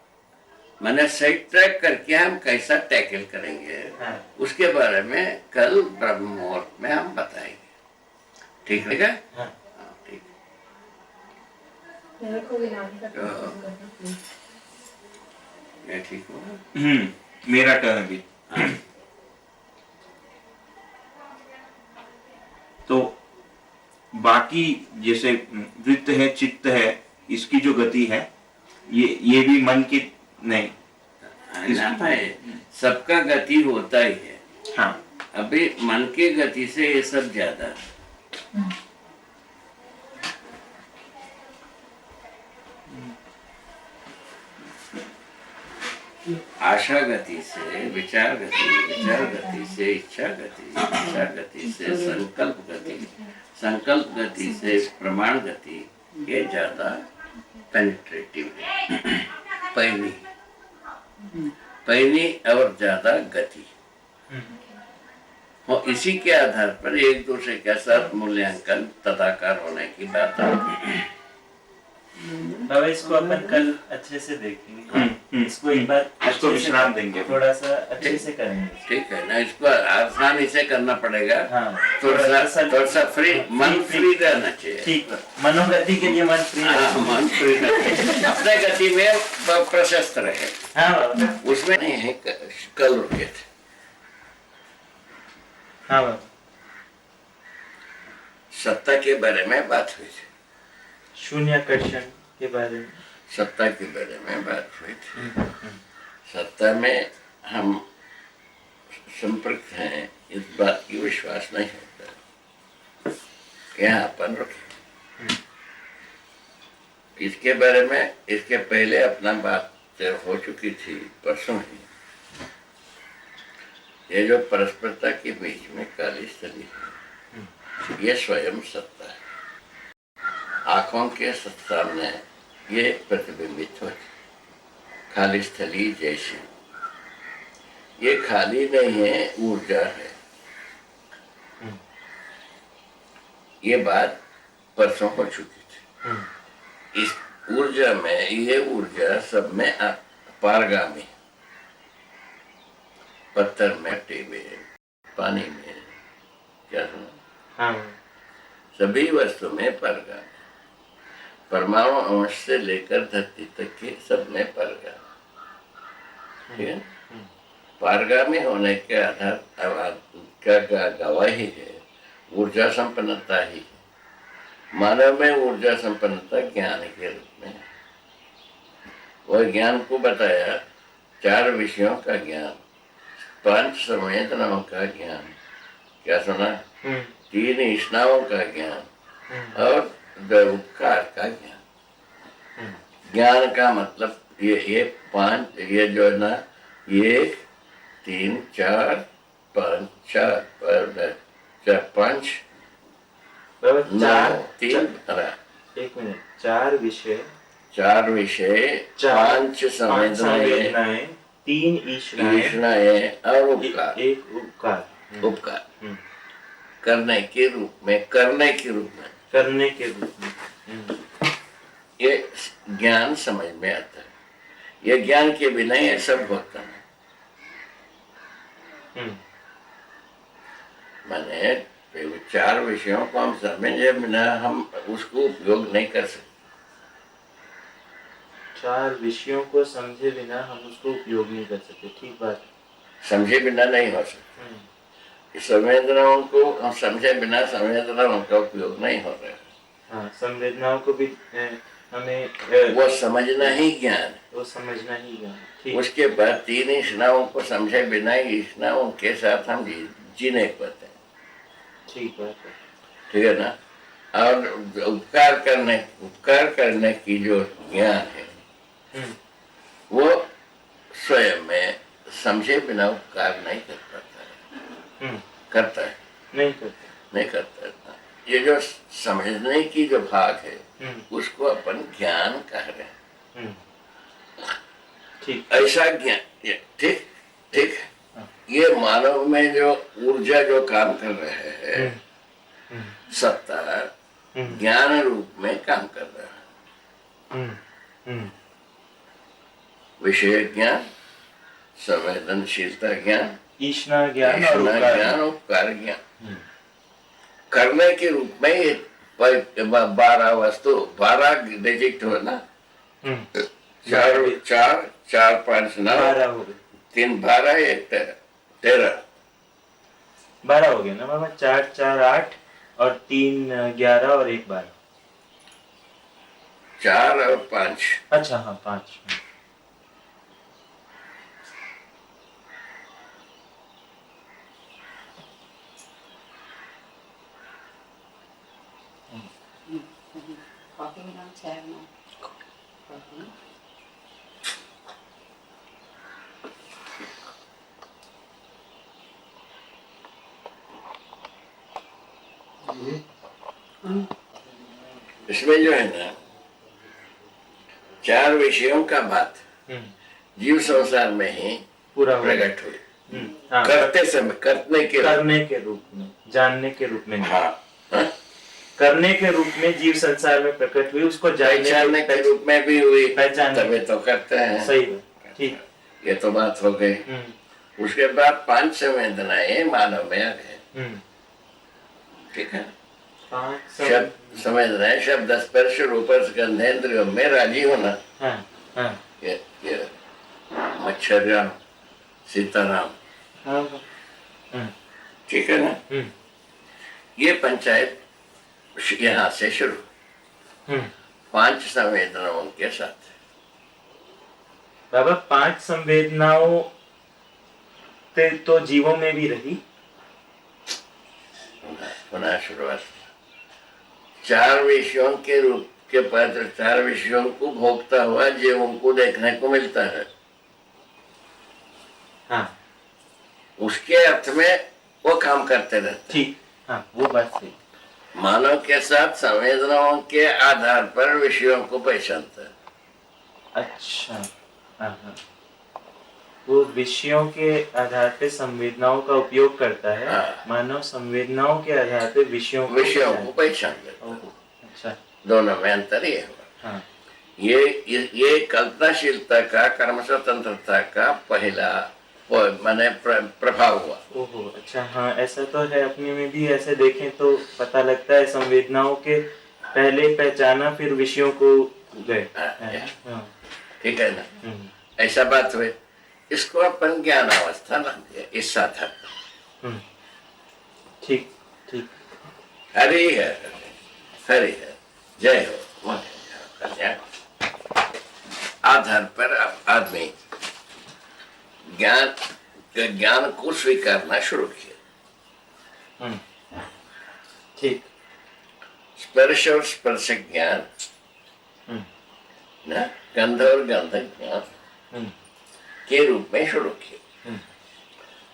मैंने सही ट्रैक करके हम कैसा टैकल करेंगे, हाँ। उसके बारे में कल ब्रह्म मुहूर्त में हम बताएंगे। ठीक है? हाँ। हाँ, ठीक। मेरे को भी नानी का तो- मैं ठीक हूँ। मेरा टर्न अभी। तो बाकी जैसे वृत्त है, चित्त है, इसकी जो गति है, ये भी मन की नहीं। ना भाई, सबका गति होता ही है। हाँ अभी मन के गति से ये सब ज्यादा है। आशा गति से विचार गति, विचार गति से इच्छा गति, इच्छा गति से संकल्प गति, संकल्प गति से प्रमाण गति, ये ज्यादा पेनिट्रेटिव है। पैनी पैनी और ज्यादा गति, और इसी के आधार पर एक दूसरे के साथ मूल्यांकन तदाकार होने की बात आती है। बाबा इसको अपन कल अच्छे से देखेंगे। इसको एक बार इसको अच्छे से- विश्राम देंगे। थोड़ा सा अच्छे से करेंगे। ठीक है ना? इसको आसानी से करना पड़ेगा। हाँ। थोड़ा सा फ्री, मन फ्री रहना चाहिए। ठीक है, मनोगति के लिए मन फ्री हाँ, मन फ्री रहना चाहिए। अपने गति में प्रशस्त रहे, हाँ बाबा। उसमें नहीं है कल रुके थे। हाँ बाबा। सत्ता के बारे में बात हुई थी, शून्याकर्षण के बारे में। सत्ता के बारे में बात हुई थी। सत्ता में हम संपर्क हैं, इस बात की विश्वास नहीं होता। यहाँ अपन रुके। इसके बारे में इसके पहले अपना बात हो चुकी थी परसों ही। ये जो परस्परता के बीच में काली स्थली है, ये स्वयं सत्ता है। आंखों के सामने ये प्रतिबिंबित होती, खाली स्थली जैसी। ये खाली नहीं है, ऊर्जा है। ये बात परसों हो चुकी थी। इस ऊर्जा में, ये ऊर्जा सब में पारगामी, पत्थर में, मिट्टी में, पानी में, क्या सुना? हाँ। सभी वस्तु में पारगामी, परमाणु अंश से लेकर धरती तक के सब में पारगामी। ठीक है? पारगामी होने के आधार का गवाही है ऊर्जा संपन्नता ही है। मानव में ऊर्जा संपन्नता ज्ञान के रूप में है। वह ज्ञान को बताया 4 विषयों का ज्ञान, 5 संवेदनाओं का ज्ञान, क्या सुना? 3 इष्णाओं का ज्ञान और उपकार का ज्ञान। ज्ञान का मतलब ये 5, ये जो है ना, 1 3 4 5 5 चार 3 एक मिनट, 4 विषय, 5 संवेदनाएं, 3 ईष्णाएं और उपकार। एक उपकार। उपकार करने के रूप में, करने के रूप में ये ज्ञान समझ में आता है। ये ज्ञान के बिना ये सब होता है। माने 4 विषयों को हम समझे बिना हम उसको उपयोग नहीं कर सकते। 4 विषयों को समझे बिना हम उसको उपयोग नहीं कर सकते। ठीक बात। समझे बिना नहीं हो सकता। संवेदनाओं को हम समझे बिना संवेदनाओं का उपयोग नहीं हो रहा है। हाँ, संवेदनाओं को भी हमें वो समझना ही ज्ञान, वो समझना ही ज्ञान। ठीक। उसके बाद 3 इष्णाओं को समझे बिना इष्णाओं के साथ हम जी नहीं पाते। ठीक बात है। ठीक है ना? और उपकार करने की जो ज्ञान है, वो स्वयं में समझे बिना उपकार नहीं कर पाता है। करता है? नहीं करता है। ये जो समझने की जो भाग है, उसको अपन ज्ञान कह रहे हैं। ठीक। ऐसा ज्ञान, ठीक। ये मानव में जो ऊर्जा जो काम कर रहे हैं, सत्ता ज्ञान रूप में काम कर रहा है। विषय ज्ञान, संवेदनशीलता ज्ञान, ईष्णा ज्ञान और उपकार ज्ञान। करने के रूप में ये 12 वस्तु, 12 डिजिट हो ना, 4 5 9 3 12 1 13 12 हो गया ना बाबा। 4 4 8 और 3 11 और 1 12। 4 और 5। अच्छा हाँ, 5। कॉफी बनाओ, चाय बनाओ। कॉफी। इसमें जो है ना, 4 विषयों का बात जीव संसार में ही पूरा प्रकट हुई। हाँ, करते समय, करने के रूप में, जानने के रूप में। हाँ, करने के रूप में जीव संसार में प्रकट हुई, उसको पहचानने के रूप में भी हुई, पहचान तभी तो करते हैं। सही बात। ठीक। ये तो बात हो गई। उसके बाद 5 संवेदनाएं मानव में आ गए। ठीक है? 5 शब्द संवेदनाएं, शब्द स्पर्श रूप गंधेंद्रियों में राजी होना। ये मच्छर राम, सीताराम। हाँ। ठीक है ना? ये पंचायत यहाँ से शुरू, हम्म। 5 संवेदनाओं के साथ। बाबा 5 संवेदनाओं तो जीवों में भी रही। पुनः शुरुआत। 4 विषयों के रूप के पात्र, 4 विषयों को भोगता हुआ जीवों को देखने को मिलता है। हाँ उसके अर्थ में वो काम करते रहते। ठीक, हाँ वो बात सही। मानव के साथ संवेदनाओं के आधार पर विषयों को पहचानता है। अच्छा, हाँ हाँ, वो विषयों के आधार पे संवेदनाओं का उपयोग करता है। हाँ। मानव संवेदनाओं के आधार पे विषयों को पहचान लेता है। ओह, अच्छा, दोनों में अंतर ये है। हाँ ये कल्पनाशीलता का, कर्म स्वतंत्रता का पहला माने प्रभाव हुआ। ओहो, अच्छा, हाँ ऐसा तो है। अपने में भी ऐसे देखें तो पता लगता है, संवेदनाओं के पहले पहचाना फिर विषयों को गए। हाँ, ठीक है ना? ऐसा बात हुई। इसको अपन ज्ञान अवस्था मानते हैं, इस साधन। ठीक ठीक। हरि है, हरि है, जय हो। कल्याण आधार पर आदमी ज्ञान को स्वीकारना शुरू किया। ठीक। स्पर्श और स्पर्श ज्ञान ना, गंध और गंधक ज्ञान के रूप में शुरू किया।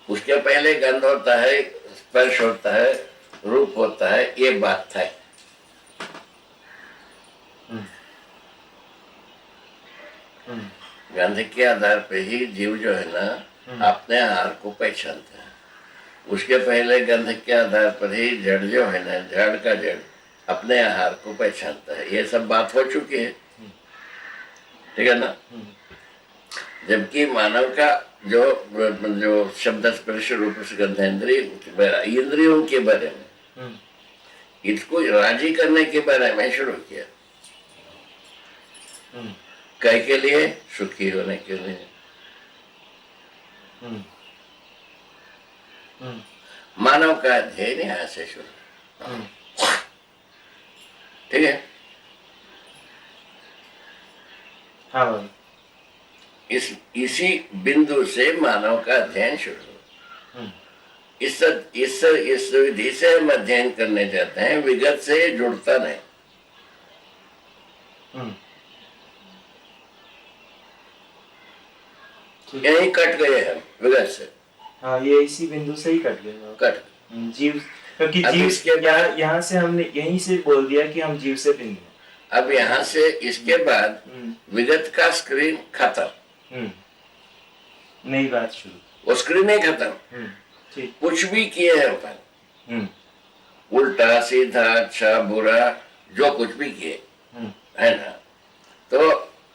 उसके पहले गंध होता है, स्पर्श होता है, रूप होता है, ये बात था। गंध के आधार पे ही जीव जो है ना अपने आहार को पहचानता है। उसके पहले गंध के आधार पर ही जड़ जो है ना, जड़ का जड़ अपने आहार को पहचानता है। ये सब बात हो चुकी है, ठीक है ना? जबकि मानव का जो शब्द स्पर्श रूप गंध इंद्रियों के बारे में, इसको राजी करने के बारे में शुरू किया। कई के लिए, सुखी होने के लिए। मानव का ध्येय यहाँ से शुरू, ठीक है? हाँ बाबा। इसी बिंदु से मानव का अध्ययन शुरू हो। इस विधि से हम अध्ययन करने जाते हैं, विगत से जुड़ता नहीं। यही कट गए हम विगत से। हाँ, ये इसी बिंदु से ही कट गए। कट जीव, क्योंकि अब जीव इसके यहाँ से हमने यहीं से बोल दिया कि हम जीव से भिन्न हैं। अब यहाँ से इसके बाद विगत का स्क्रीन खत्म, नई बात शुरू। वो स्क्रीन ही खत्म। ठीक। कुछ भी किए हैं अपन, उल्टा सीधा अच्छा बुरा जो कुछ भी किए है ना, तो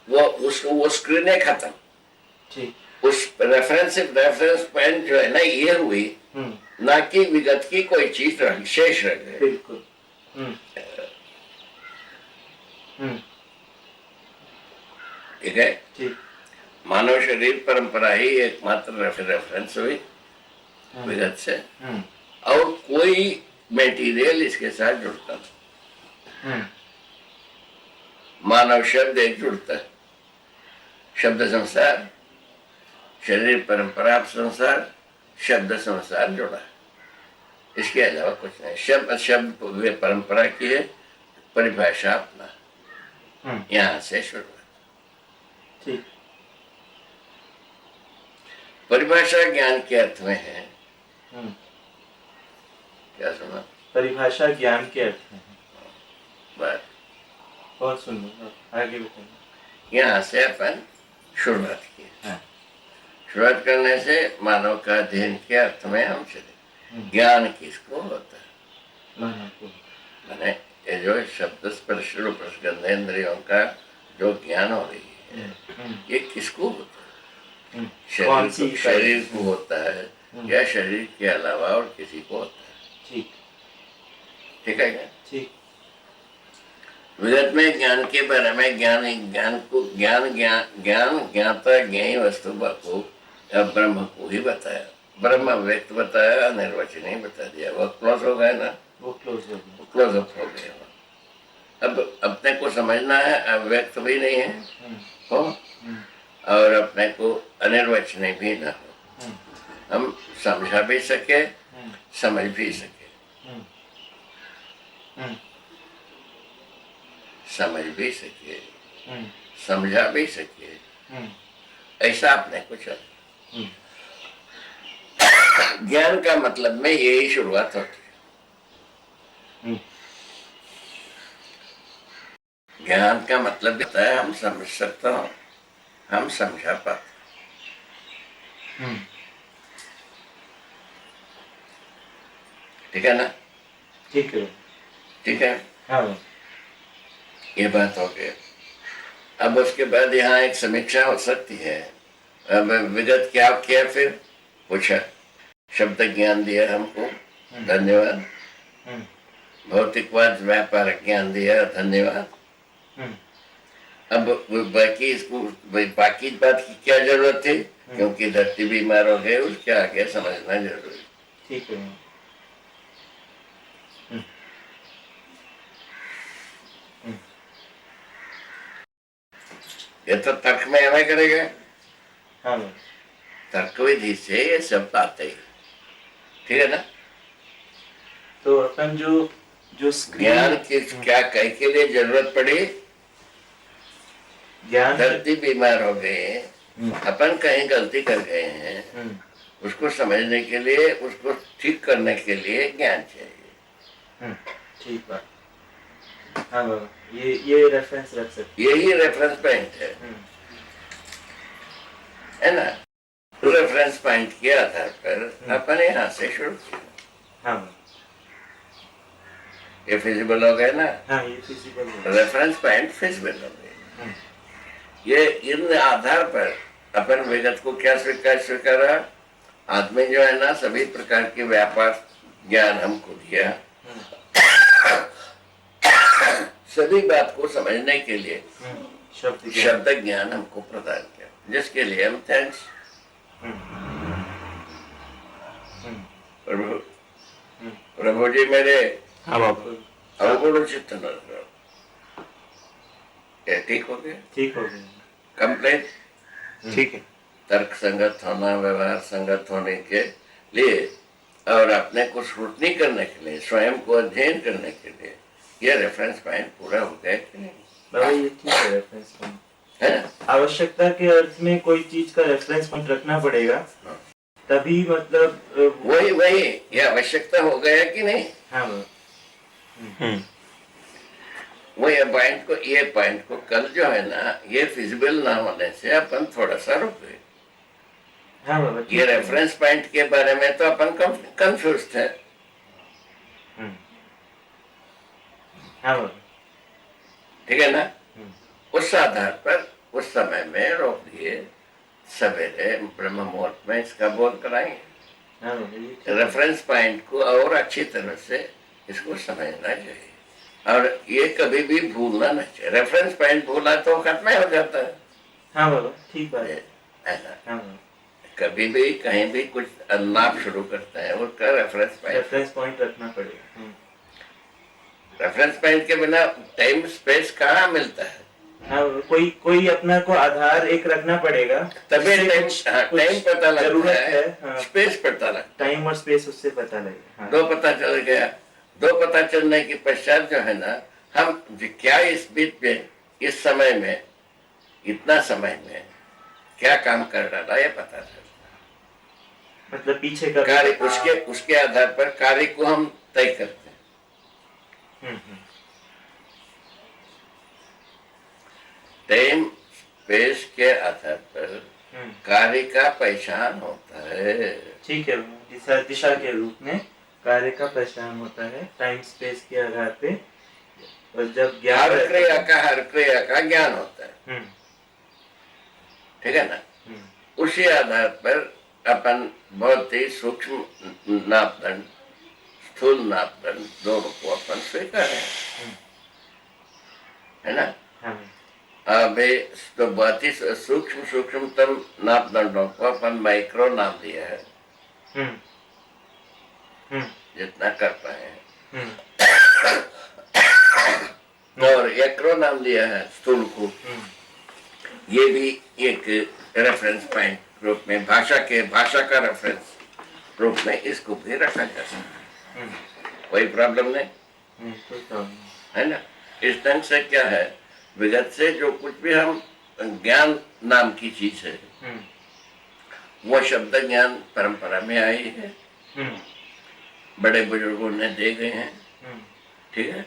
वो स्क्रीन ही खत्म। ठीक। उस रेफरेंस पॉइंट जो है ना, ये हुई ना कि विगत की कोई चीज शेष रह गई। बिल्कुल। ठीक है? ठीक। मानव शरीर परंपरा ही एकमात्र रेफरेंस हुई विगत से, और कोई मटेरियल इसके साथ जुड़ता नहीं। मानव शब्द एक जुड़ता है, शब्द संसार, शरीर परंपरा संसार, शब्द संसार जुड़ा है, इसके अलावा कुछ नहीं। शब्द वे परंपरा की है, परिभाषा अपना, यहाँ से शुरुआत। ठीक। परिभाषा ज्ञान के अर्थ में है। क्या सुना? परिभाषा ज्ञान के अर्थ में है। बात बहुत सुंदर, आगे बताइए। यहाँ से अपन शुरुआत की। शुरुआत करने से मानव का अध्ययन के अर्थ में हम चले। ज्ञान किसको होता है? मानव को। मैंने ये जो शब्द स्पर्श रूप गंधेंद्रियों का जो ज्ञान हो रही है, ये किसको होता है? शरीर को होता है या शरीर के अलावा और किसी को होता है? ठीक। ठीक है क्या? ठीक। विगत में ज्ञान के बारे में ज्ञाता ज्ञेय वस्तु को ब्रह्म को ही बताया। ब्रह्म व्यक्त बताया, निर्वचनीय बता दिया। वो क्लोज हो गया ना, वो क्लोज हो गया। क्लोज अप हो गया। समझना है, अव्यक्त भी नहीं है हो, और अपने को अनिर्वचनीय भी ना हो। हम समझा भी सके, समझ भी सके, समझ भी सके, समझा भी सके, ऐसा अपने को चल। ज्ञान का मतलब में यही शुरुआत होती है। ज्ञान का मतलब होता है हम समझ सकता हूं, हम समझा पाते। ठीक है ना? ठीक है। ठीक है, हाँ ये बात हो गई। अब उसके बाद यहाँ एक समीक्षा हो सकती है। अब विगत क्या किया, फिर पूछा, शब्द ज्ञान दिया हमको, धन्यवाद। भौतिकवाद व्यापार ज्ञान दिया, धन्यवाद। अब बाकी इसको बाकी बात की क्या जरूरत थी, क्योंकि धरती बीमार हो गए, उसके आगे समझना जरूरी। ठीक है। ये तो तर्क में हमें करेगा, हाँ तर्क विधि से ये सब बातें, ठीक है ना? तो अपन जो जो ज्ञान की क्या कह के लिए जरूरत पड़ी, ज्ञान धरती बीमार हो गए, अपन कहीं गलती कर गए हैं, उसको समझने के लिए, उसको ठीक करने के लिए ज्ञान चाहिए। ठीक बात। हाँ बाबा, ये रेफरेंस रख सकते, यही रेफरेंस पॉइंट है ना? रेफरेंस पॉइंट के आधार पर अपन यहाँ से शुरू किया। हाँ ये फिजिबल हो गए ना? हाँ, ये फिजिकल रेफरेंस पॉइंट फिजिबल हो गए। ये इन आधार पर अपन विगत को क्या स्वीकारा, आदमी जो है ना, सभी प्रकार के व्यापार ज्ञान हमको दिया, सभी बात को समझने के लिए शब्द ज्ञान हमको प्रदान किया, जिसके लिए हम थैंक्स। प्रभु प्रभु जी मेरे अवगुण चित्त न करो। क्या ठीक हो गया? ठीक हो गया। कंप्लेंट ठीक है। तर्क संगत होना, व्यवहार संगत होने के लिए और अपने को स्क्रूटनी करने के लिए, स्वयं को अध्ययन करने के लिए, ये रेफरेंस पॉइंट पूरा हो गया कि नहीं? बाबा ये ठीक है, रेफरेंस पॉइंट है। आवश्यकता के अर्थ में कोई चीज का रेफरेंस पॉइंट रखना पड़ेगा, तभी मतलब वही ये आवश्यकता हो गया कि नहीं? हाँ बाबा। वो ये पॉइंट को कल जो है ना, ये फिजिबल ना होने से अपन थोड़ा सा रुक गए। हाँ बाबा, ये रेफरेंस पॉइंट के बारे में तो अपन कंफ्यूज थे। हाँ बाबा, ठीक है ना? उस आधार पर उस समय में रोक दिए, सवेरे ब्रह्म मुहूर्त में इसका बोध कराएंगे। हाँ बाबा, रेफरेंस पॉइंट को और अच्छी तरह से इसको समझना चाहिए, और ये कभी भी भूलना नहीं चाहिए। रेफरेंस पॉइंट भूला तो खत्म हो जाता है। हाँ बाबा, ठीक बात है। है ना? हाँ बाबा, कभी भी कहीं भी कुछ नाप शुरू करता है, उसका रेफरेंस पॉइंट रखना पड़ेगा। रेफरेंस पॉइंट के बिना टाइम स्पेस कहाँ मिलता है? हाँ, कोई अपना को आधार एक रखना पड़ेगा, तभी टाइम पता लगता है, हाँ, स्पेस पता लगता है, टाइम और स्पेस उससे पता लगेगा। हाँ। दो पता चल गया। दो पता चलने के पश्चात जो है ना, हम क्या इस बीच में, इस समय में, इतना समय में क्या काम कर रहा है, ये पता चलता। मतलब पीछे का कार्य उसके आधार पर कार्य को हम तय करते हैं। टाइम स्पेस के आधार पर कार्य का पहचान होता है। ठीक है, दिशा के रूप में कार्य का पहचान होता है टाइम स्पेस के आधार पे, और जब हर क्रिया का ज्ञान होता है। ठीक है ना? उसी आधार पर अपन बहुत ही सूक्ष्म नापदंड, स्थूल नापदंड दोनों को अपन स्वीकार है ना? अभी तो बहुत ही सूक्ष्मतम नापदंडों को अपन माइक्रो नाम दिया है, जितना कर पाए हैं। और एक्रो नाम दिया है स्थूल को, ये भी एक रेफरेंस पॉइंट रूप में भाषा का रेफरेंस रूप में इसको भी रखा जा सकता है। कोई प्रॉब्लम नहीं, कोई प्रॉब्लम नहीं। है ना। इस ढंग से क्या है, विगत से जो कुछ भी हम ज्ञान नाम की चीज है वो शब्द ज्ञान परंपरा में आई है, बड़े बुजुर्गों ने दे गए हैं, ठीक है।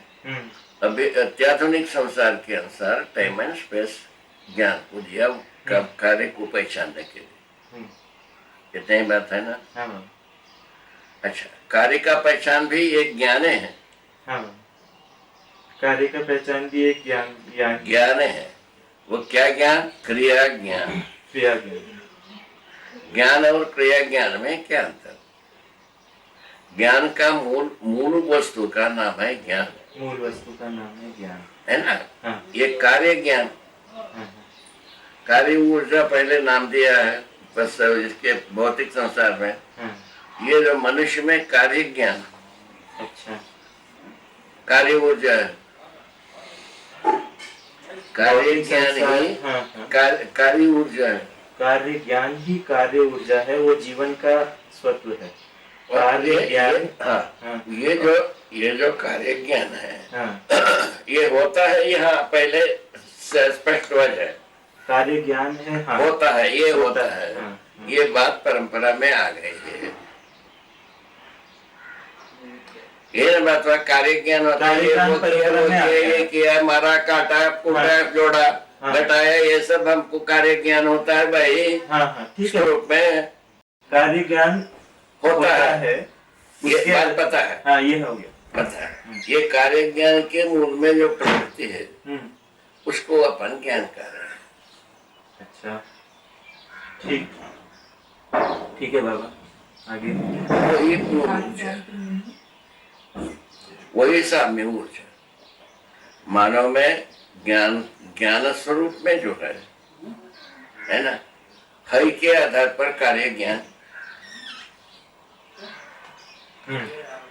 अभी अत्याधुनिक संसार के अनुसार टाइम एंड स्पेस ज्ञान को दिया कार्य को पहचानने के लिए, इतनी बात है ना। हाँ। अच्छा, कार्य का पहचान भी एक ज्ञान है। हाँ, कार्य का पहचान भी एक ज्ञान है। वो क्या ज्ञान? क्रिया ज्ञान। क्रिया ज्ञान। ज्ञान और क्रिया ज्ञान में क्या अंतर? ज्ञान का मूल वस्तु का नाम है ज्ञान। मूल वस्तु का नाम है ज्ञान, है ना। हाँ। ये कार्य ज्ञान, कार्य ऊर्जा पहले नाम दिया है बस इसके भौतिक संसार में। हाँ। ये जो मनुष्य में कार्य ज्ञान, अच्छा, कार्य ऊर्जा है, कार्य ज्ञान ही कार्य ऊर्जा है। कार्य ज्ञान ही कार्य ऊर्जा है, वो जीवन का स्वत्व है। कार्य ज्ञान, हाँ, ये जो कार्य ज्ञान है, हाँ, ये होता है यहाँ पहले स्पष्ट हो जाए। कार्य ज्ञान है, हाँ, होता है, ये होता है, हाँ, ये बात परंपरा में आ गई है। ये बात हुआ कार्य ज्ञान होता है, ये किया, मारा, काटा, कूटा, जोड़ा, घटाया, ये सब हमको कार्य ज्ञान होता है भाई। हाँ, ठीक है। रूप में कार्य ज्ञान होता है, ये बात पता है। हाँ, ये हो गया, पता है। ये कार्य ज्ञान के मूल में जो प्रवृत्ति है उसको अपन ज्ञान कर रहे हैं। अच्छा, ठीक है बाबा, आगे। वही पूर्ण ऊर्जा, वही साम्य ऊर्जा मानव में ज्ञान स्वरूप में जो है ना, हरि के आधार पर कार्य ज्ञान,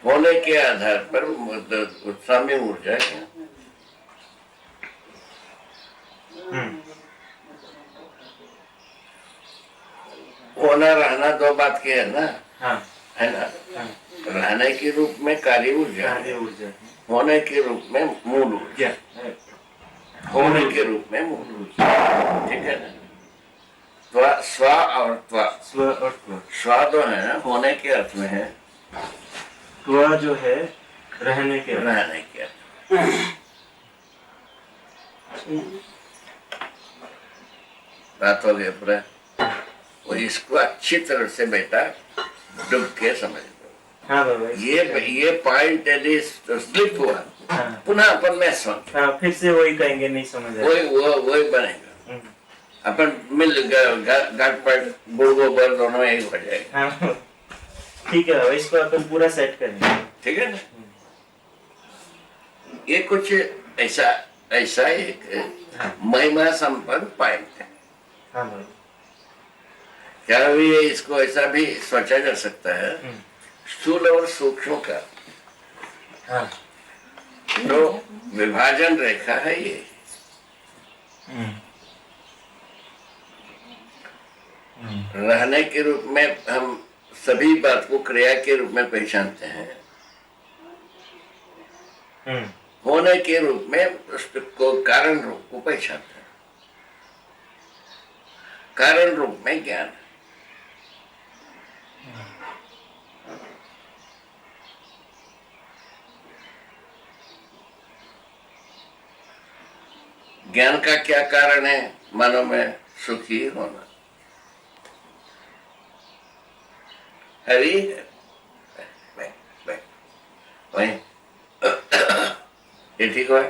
होने के आधार पर साम्य ऊर्जा ज्ञान। होना रहना दो बात के है ना। हाँ, है ना। रहने के रूप में कार्य ऊर्जा, होने के रूप में मूल ऊर्जा, होने के रूप में मूल ऊर्जा, ठीक है ना। स्व और स्व दो है ना, होने के अर्थ में है, त्व जो है रहने के बात हो गई पूरा। और इसको अच्छी तरह से बेटा डूब के समझ लो। हाँ बाबा, ये पॉइंट यदि स्लिप हुआ, हाँ, पुनः अपन में समझ, हाँ, फिर से वही कहेंगे, नहीं समझ आया। वही बनेगा। अपन मिल घाट पर बुढ़गो बर दोनों एक हो जाएगा। हाँ, ठीक है बाबा, इसको अपन पूरा सेट करेंगे, ठीक है ना। ये कुछ ऐसा एक महिमा संपन्न पॉइंट है। हाँ बाबा, क्या भी है, इसको ऐसा भी सोचा जा सकता है, स्थूल और सूक्ष्म का हाँ, जो विभाजन रेखा है ये, रहने के रूप में हम सभी बात को क्रिया के रूप में पहचानते हैं, होने के रूप में उसको कारण रूप को पहचानते हैं, कारण रूप में ज्ञान। ज्ञान का क्या कारण है? मानव में सुखी होना। हरी वही ये ठीक है।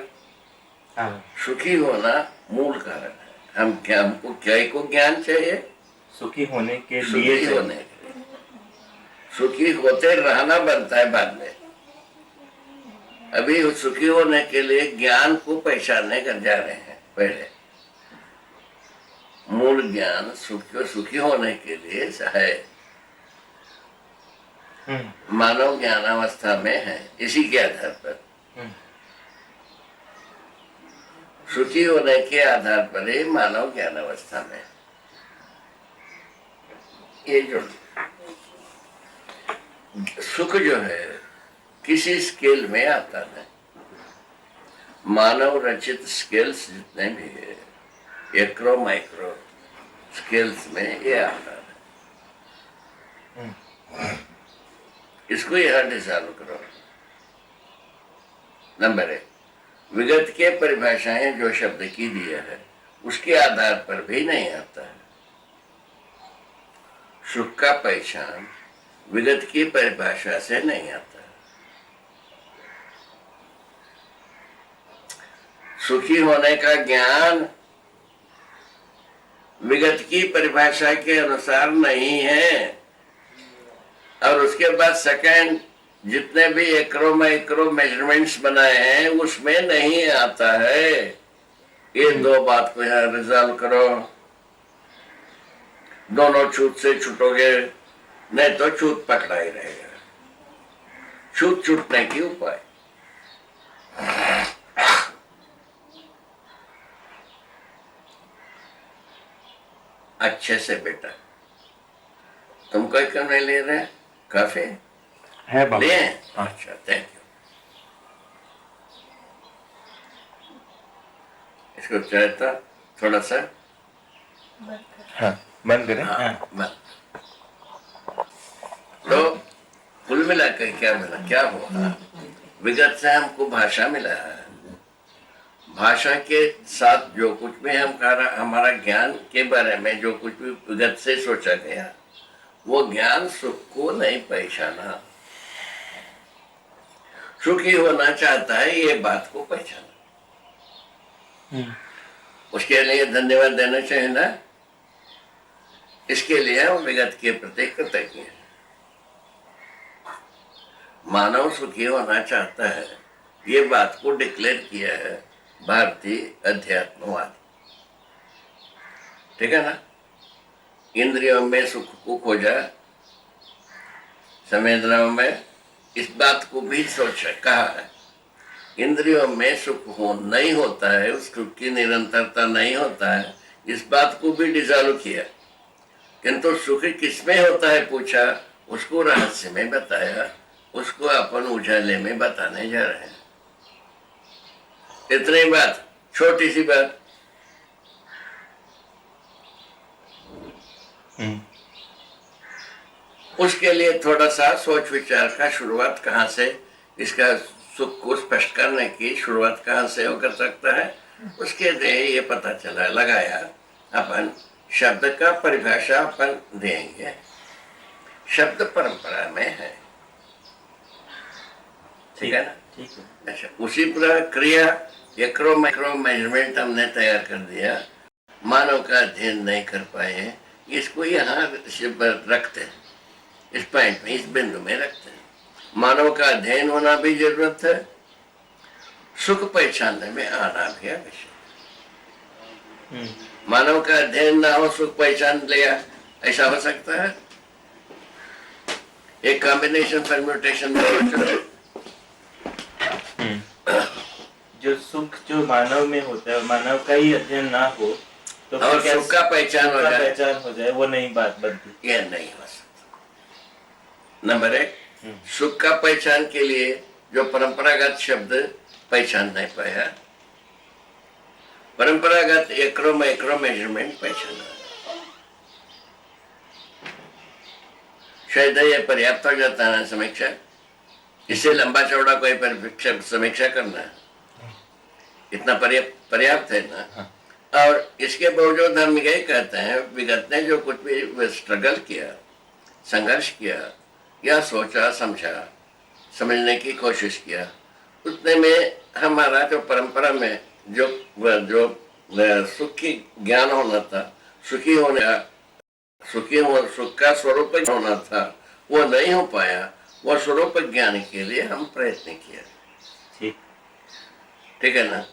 सुखी होना मूल कारण है। हमको क्या को ज्ञान चाहिए? सुखी होने के लिए, सुखी होने के लिए, सुखी होते रहना बनता है बाद में। अभी सुखी होने के लिए ज्ञान को पहचानने कर जा रहे हैं। पहले मूल ज्ञान सुखी होने के लिए है, मानव ज्ञान अवस्था में है, इसी के आधार पर सुखी होने के आधार पर ही मानव ज्ञान अवस्था में ये जो सुख जो है किसी स्केल में आता है, मानव रचित स्केल्स जितने भी है, एक्रो माइक्रो स्केल्स में ये आता है। इसको यहां डिसॉल्व करो। नंबर 1, विगत के परिभाषाएं जो शब्द की दिया है उसके आधार पर भी नहीं आता है। सुख का पहचान विगत की परिभाषा से नहीं आता है। सुखी होने का ज्ञान विगत की परिभाषा के अनुसार नहीं है। और उसके बाद सेकंड, जितने भी एक्रो माइक्रो मेजरमेंट्स बनाए हैं उसमें नहीं आता है। ये दो बात को यहाँ रिजॉल्व करो। दोनों छूत से छूटोगे, नहीं तो छूत पकड़ा ही रहेगा। छूत छूटने की उपाय अच्छे से बेटा, तुम कोई क्यों नहीं ले रहे? काफी है बाबा। ले? अच्छा, थैंक यू। इसको चाहता थोड़ा सा हाँ, बंद करें। हाँ, हाँ। बस। तो कुल मिलाकर क्या मिला, क्या हुआ? विगत से हमको भाषा मिला है। भाषा के साथ जो कुछ भी हमारा ज्ञान के बारे में जो कुछ भी विगत से सोचा गया, वो ज्ञान सुख को नहीं पहचाना। सुखी होना चाहता है, ये बात को पहचाना। उसके लिए धन्यवाद देना चाहिए ना। इसके लिए हम विगत के प्रति कृतज्ञ हैं। मानव सुखी होना चाहता है, ये बात को डिक्लेयर किया है भारतीय अध्यात्मवाद। ठीक है ना। इंद्रियों में सुख को खोजा, संवेदनाओं में इस बात को भी सोचा, कहा है इंद्रियों में सुख हो नहीं होता है, उस सुख की निरंतरता नहीं होता है, इस बात को भी डिसॉल्व किया। किंतु सुख किसमें होता है पूछा, उसको रहस्य में बताया, उसको अपन उजाले में बताने जा रहे हैं। इतनी बात, छोटी सी बात। उसके लिए थोड़ा सा सोच विचार का शुरुआत कहाँ से, इसका सुख को स्पष्ट करने की शुरुआत कहाँ से हो कर सकता है, उसके लिए ये पता चला लगाया। अपन शब्द का परिभाषा अपन देंगे, शब्द परंपरा में है। ठीक है ना। ठीक है। अच्छा, उसी प्रक्रिया एक्रो माइक्रो मेजरमेंट हमने तैयार कर दिया। मानव का अध्ययन नहीं कर पाए, इसको यहाँ रखते हैं, इस पॉइंट में, इस बिंदु में रखते हैं। मानव का अध्ययन होना भी जरूरत है, सुख पहचानने में आना भी आवश्यक। मानव का अध्ययन ना हो, सुख पहचान लिया, ऐसा हो सकता है? एक कॉम्बिनेशन परम्यूटेशन में जो सुख जो मानव में होता है, मानव का ही अध्ययन ना हो तो और फिर सुख का पहचान हो जाए, वो नहीं बात बनती। यह नहीं हो सकता। नंबर 1, सुख का पहचान के लिए जो परंपरागत शब्द पहचान नहीं पाया, परंपरागत एक्रो माइक्रो मेजरमेंट पहचाना, शायद ये पर्याप्त हो जाता है समीक्षा। इससे लंबा चौड़ा कोई समीक्षा करना है, इतना पर्याप्त है ना। और इसके बावजूद हम यही कहते हैं, विगत ने जो कुछ भी स्ट्रगल किया, संघर्ष किया या सोचा समझा, समझने की कोशिश किया, उतने में हमारा जो परंपरा में जो सुख की ज्ञान होना था, सुख का स्वरूप होना था, वो नहीं हो पाया। वो स्वरूप ज्ञान के लिए हम प्रयत्न किया। ठीक है ना।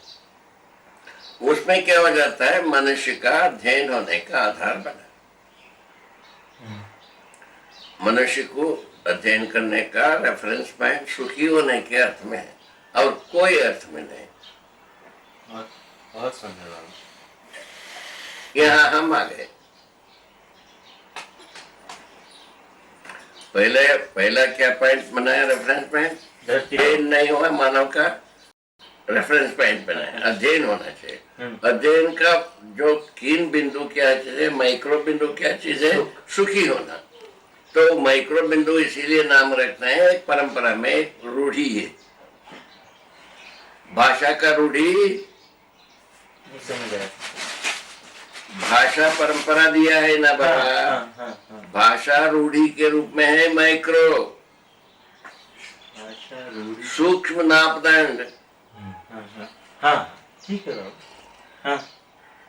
उसमें क्या हो जाता है, मनुष्य का अध्ययन होने का आधार बना। मनुष्य को अध्ययन करने का रेफरेंस पॉइंट सुखी होने के अर्थ में है और कोई अर्थ में नहीं। बहुत सुंदर बाबा। यहाँ हम आ गए। पहला क्या पॉइंट बनाया? Reference point. धरती अध्ययन नहीं हुआ, मानव का रेफरेंस पॉइंट बनाया। अध्ययन होना चाहिए। अध्ययन का जो कीन बिंदु क्या चीज है, माइक्रो बिंदु क्या चीज है? सुखी होना। तो माइक्रो बिंदु इसीलिए नाम रखते हैं, एक परंपरा में एक रूढ़ी है, भाषा का रूढ़ी। नहीं समझ आया। भाषा परंपरा दिया है ना बाबा। भाषा रूढ़ी के रूप में है माइक्रो, भाषा रूढ़ी। सूक्ष्म नापदंड। हाँ ठीक है बाबा। हाँ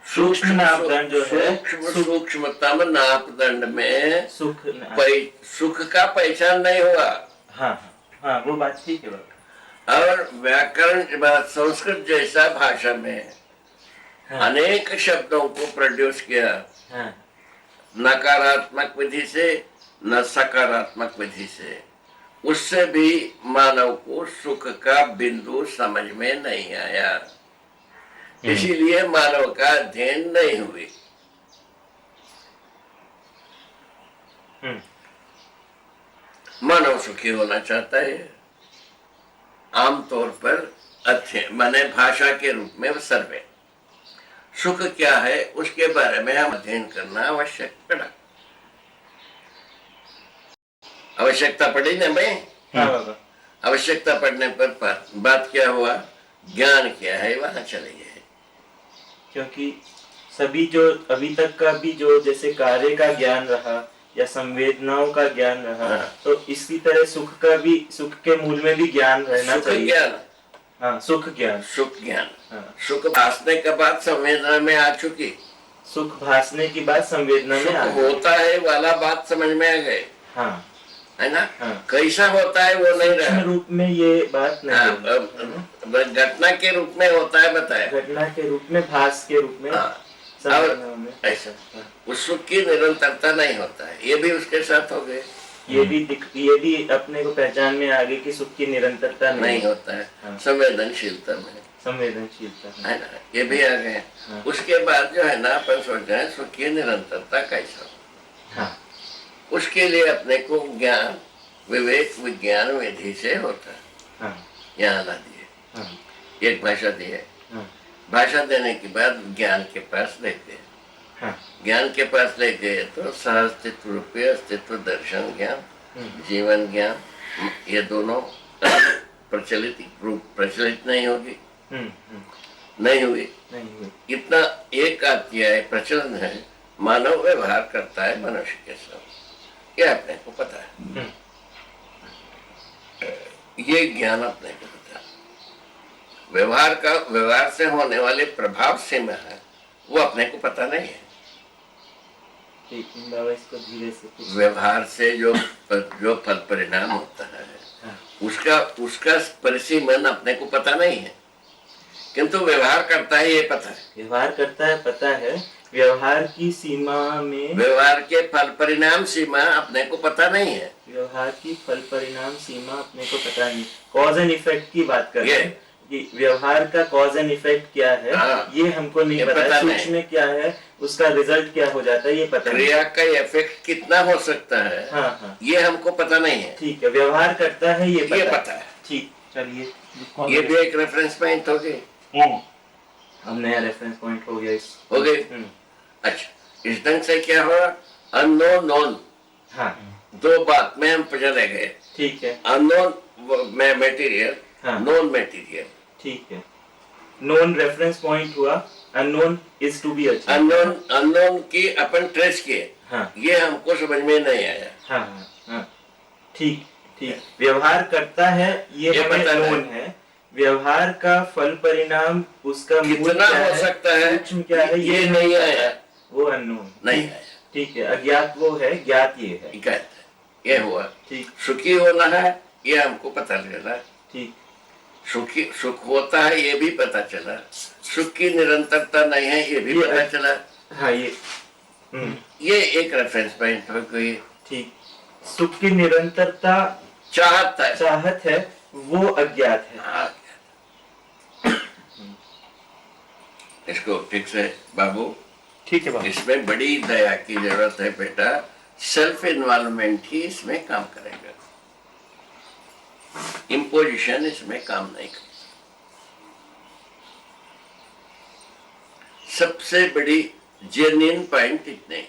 सूक्ष्म नापदंड जो है, सूक्ष्मतम नापदंड में सुख सुख का पहचान नहीं हुआ। हाँ हाँ वो बात ठीक है बाबा। और व्याकरण संस्कृत जैसा भाषा में अनेक शब्दों को प्रोड्यूस किया, हाँ नकारात्मक विधि से न सकारात्मक विधि से, उससे भी मानव को सुख का बिंदु समझ में नहीं आया। इसीलिए मानव का अध्ययन नहीं हुई। मानव सुखी होना चाहता है, आमतौर पर अध्ययन माने भाषा के रूप में सर्वे। सुख क्या है उसके बारे में हम अध्ययन करना आवश्यक पड़ा। आवश्यकता पड़ी ना भाई। हाँ बाबा। आवश्यकता पड़ने पर बात क्या हुआ? ज्ञान क्या है, वहां चले गए। क्योंकि सभी जो अभी तक का भी जो जैसे कार्य का ज्ञान रहा या संवेदनाओं का ज्ञान रहा, हाँ। तो इसी तरह सुख का भी, सुख के मूल में भी ज्ञान रहना सुख चाहिए। ज्ञान। हाँ सुख ज्ञान। सुख ज्ञान। हाँ। सुख भासने के बाद संवेदना में आ चुकी। सुख भासने की बात संवेदना में आ सुख गई। होता है वाला बात समझ में आ गए, हाँ है ना? हाँ। कैसा होता है वो नहीं सूक्ष्म रहा। रूप में ये बात नहीं हाँ, है। घटना के रूप में होता है, बताया। घटना के रूप में, भास के रूप में, हाँ। संवेदनाओं में। ऐसा उस सुख की निरंतरता नहीं होता है। ये भी उसके साथ हो गए। ये भी अपने को पहचान में आ गई कि सुख की निरंतरता नहीं होता है। हाँ। संवेदनशीलता में, संवेदनशीलता है ना, ये भी आ गए। हाँ। उसके बाद जो है ना, अपन सोच रहे हैं सुख की निरंतरता कैसा हो। हाँ उसके लिए अपने को ज्ञान, विवेक, विज्ञान विधि से होता है। हाँ यहाँ ला दिए, हाँ एक भाषा दी है। हाँ भाषा देने के बाद ज्ञान के पास ले गए। हाँ ज्ञान के पास ले गए तो सहअस्तित्व रूपी अस्तित्व दर्शन ज्ञान, जीवन ज्ञान, ये दोनों प्रचलित रूप प्रचलित नहीं होगी, नहीं हुई। नहीं हुई। इतना एक आत्या है, प्रचलन है, मानव व्यवहार करता है मनुष्य के साथ, ये अपने को पता है। ये ज्ञान अपने को पता है। व्यवहार से होने वाले प्रभाव से में है, वो अपने को पता नहीं है। बाबा इसको धीरे से कुछ। व्यवहार से जो फल परिणाम होता है, हाँ। उसका परिसीमन अपने को पता नहीं है, किंतु व्यवहार करता है ये पता है। व्यवहार करता है पता है, व्यवहार की सीमा में, व्यवहार के फल परिणाम सीमा अपने को पता नहीं है। व्यवहार की फल परिणाम सीमा अपने को पता नहीं। कॉज एंड इफेक्ट की बात कर रहे हैं कि व्यवहार का कॉज एंड इफेक्ट क्या है, हाँ। ये हमको नहीं पता है। सूक्ष्म में क्या है, उसका रिजल्ट क्या हो जाता है, ये पता नहीं। क्रिया का इफेक्ट कितना हो सकता है, हाँ हाँ ये हमको पता नहीं है। ठीक है, व्यवहार करता है ये पता है। ठीक, चलिए ये भी एक रेफरेंस पॉइंट हो गई। अब नया रेफरेंस पॉइंट हो गया इस। हो गई। अच्छा, इस ढंग से क्या हुआ? अननोन नोन, हाँ दो बात में हम चले गए। ठीक है। अननोन मेटीरियल, हाँ। Known material. ठीक है, नोन रेफरेंस पॉइंट हुआ, unknown is to be achieved. Unknown की अपन ट्रेस किए, हाँ ये हमको समझ में नहीं आया। हाँ हाँ हाँ ठीक ठीक। व्यवहार करता है ये हमें पता नोन है। व्यवहार का फल परिणाम उसका मूल कितना क्या हो है, सकता है, सूक्ष्म क्या है, ये नहीं आया, वो अननोन नहीं आया। ठीक है। अज्ञात वो है, ज्ञात ये है। ठीक है, ये हुआ। ठीक सुखी होना है ये हमको पता चला। ठीक। सुख होता है ये भी पता चला। सुख की निरंतरता नहीं है ये भी पता चला। हाँ ये एक रेफरेंस पॉइंट हो गई। ठीक। सुख की निरंतरता चाहत है, वो अज्ञात है। इसको ठीक से बाबू, ठीक है बाबू। इसमें बड़ी दया की जरूरत है बेटा। सेल्फ इन्वॉल्वमेंट ही इसमें काम करेगा, इम्पोजिशन इसमें काम नहीं करेगा। सबसे बड़ी जेन्युइन पॉइंट इतने,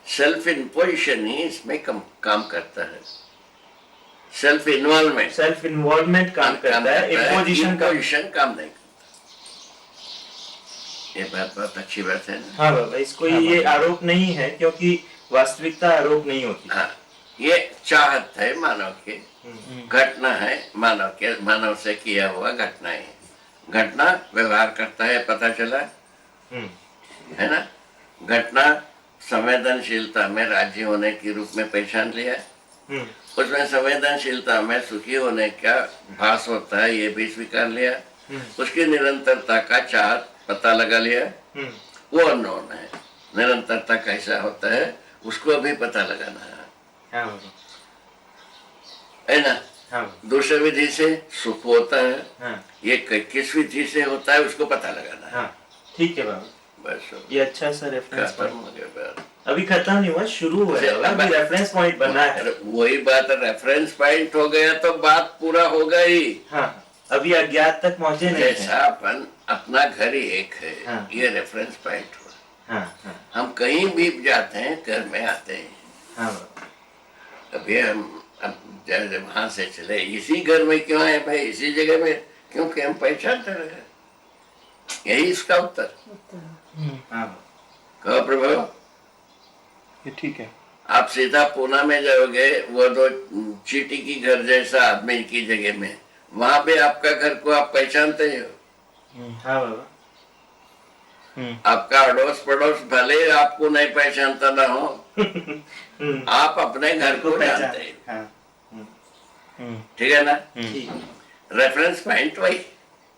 सेल्फ इम्पोजिशन ही इसमें काम करता है। सेल्फ इन्वॉल्वमेंट काम करता है, इम्पोजिशन काम नहीं करता। ये बात बहुत अच्छी बात है ना। हाँ बाबा, इसको ये आरोप नहीं है, क्योंकि वास्तविकता आरोप नहीं होती। हाँ, ये चाहत है मानव की, घटना है मानव से किया हुआ घटना है। घटना व्यवहार करता है, पता चला है ना। घटना संवेदनशीलता में राजी होने के रूप में पहचान लिया, उसमें संवेदनशीलता में सुखी होने का भास होता है ये भी स्वीकार लिया, उसकी निरंतरता का चाहत पता लगा लिया, वो अननोन है। निरंतरता कैसा होता है उसको अभी पता लगाना है ना। दूसरे विधि से सुख होता है, ये किस विधि से होता है उसको पता लगाना है। ठीक है बाबा, बस ये अच्छा सा रेफरेंस खत्म पॉइंट। हो गया बात। अभी खत्म नहीं हुआ, शुरू हुआ है, अभी रेफरेंस पॉइंट बना है। वही बात, रेफरेंस पॉइंट हो गया तो बात पूरा हो गई। हाँ, अभी अज्ञात तक पहुंचे नहीं जैसा है। अपन अपना घर ही एक है, हाँ। ये रेफरेंस पॉइंट हुआ। हाँ, हम कहीं भी जाते हैं घर में आते हैं। हाँ बाबा। अभी हम जैसे वहां से चले, इसी घर में क्यों आए भाई, इसी जगह में, क्योंकि हम पहचानते रहे। यही इसका उत्तर। हाँ बाबा। कहो प्रभु, ये ठीक है। आप सीधा पूना में जाओगे, वो दो चीटी की घर जैसा आदमी की जगह में, वहां पे आपका घर को आप पहचानते हो। हाँ बाबा। आपका अड़ोस पड़ोस भले आपको नहीं पहचानता ना हो, आप अपने घर को जानते हैं। हाँ, ठीक है ना। ठीक है। रेफरेंस पॉइंट वही।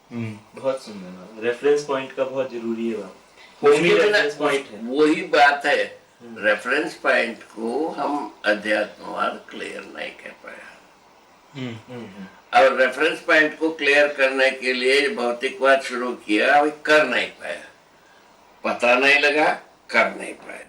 बहुत सुंदर बाबा, रेफरेंस पॉइंट का बहुत जरूरी है बाबा। उसके होमी बिना रेफरेंस पॉइंट है। वही बात है, रेफरेंस पॉइंट को हम अध्यात्मवाद क्लियर नहीं कर पाया, और रेफरेंस पॉइंट को क्लियर करने के लिए भौतिकवाद शुरू किया, कर नहीं पाया, पता नहीं लगा, कर नहीं पाया।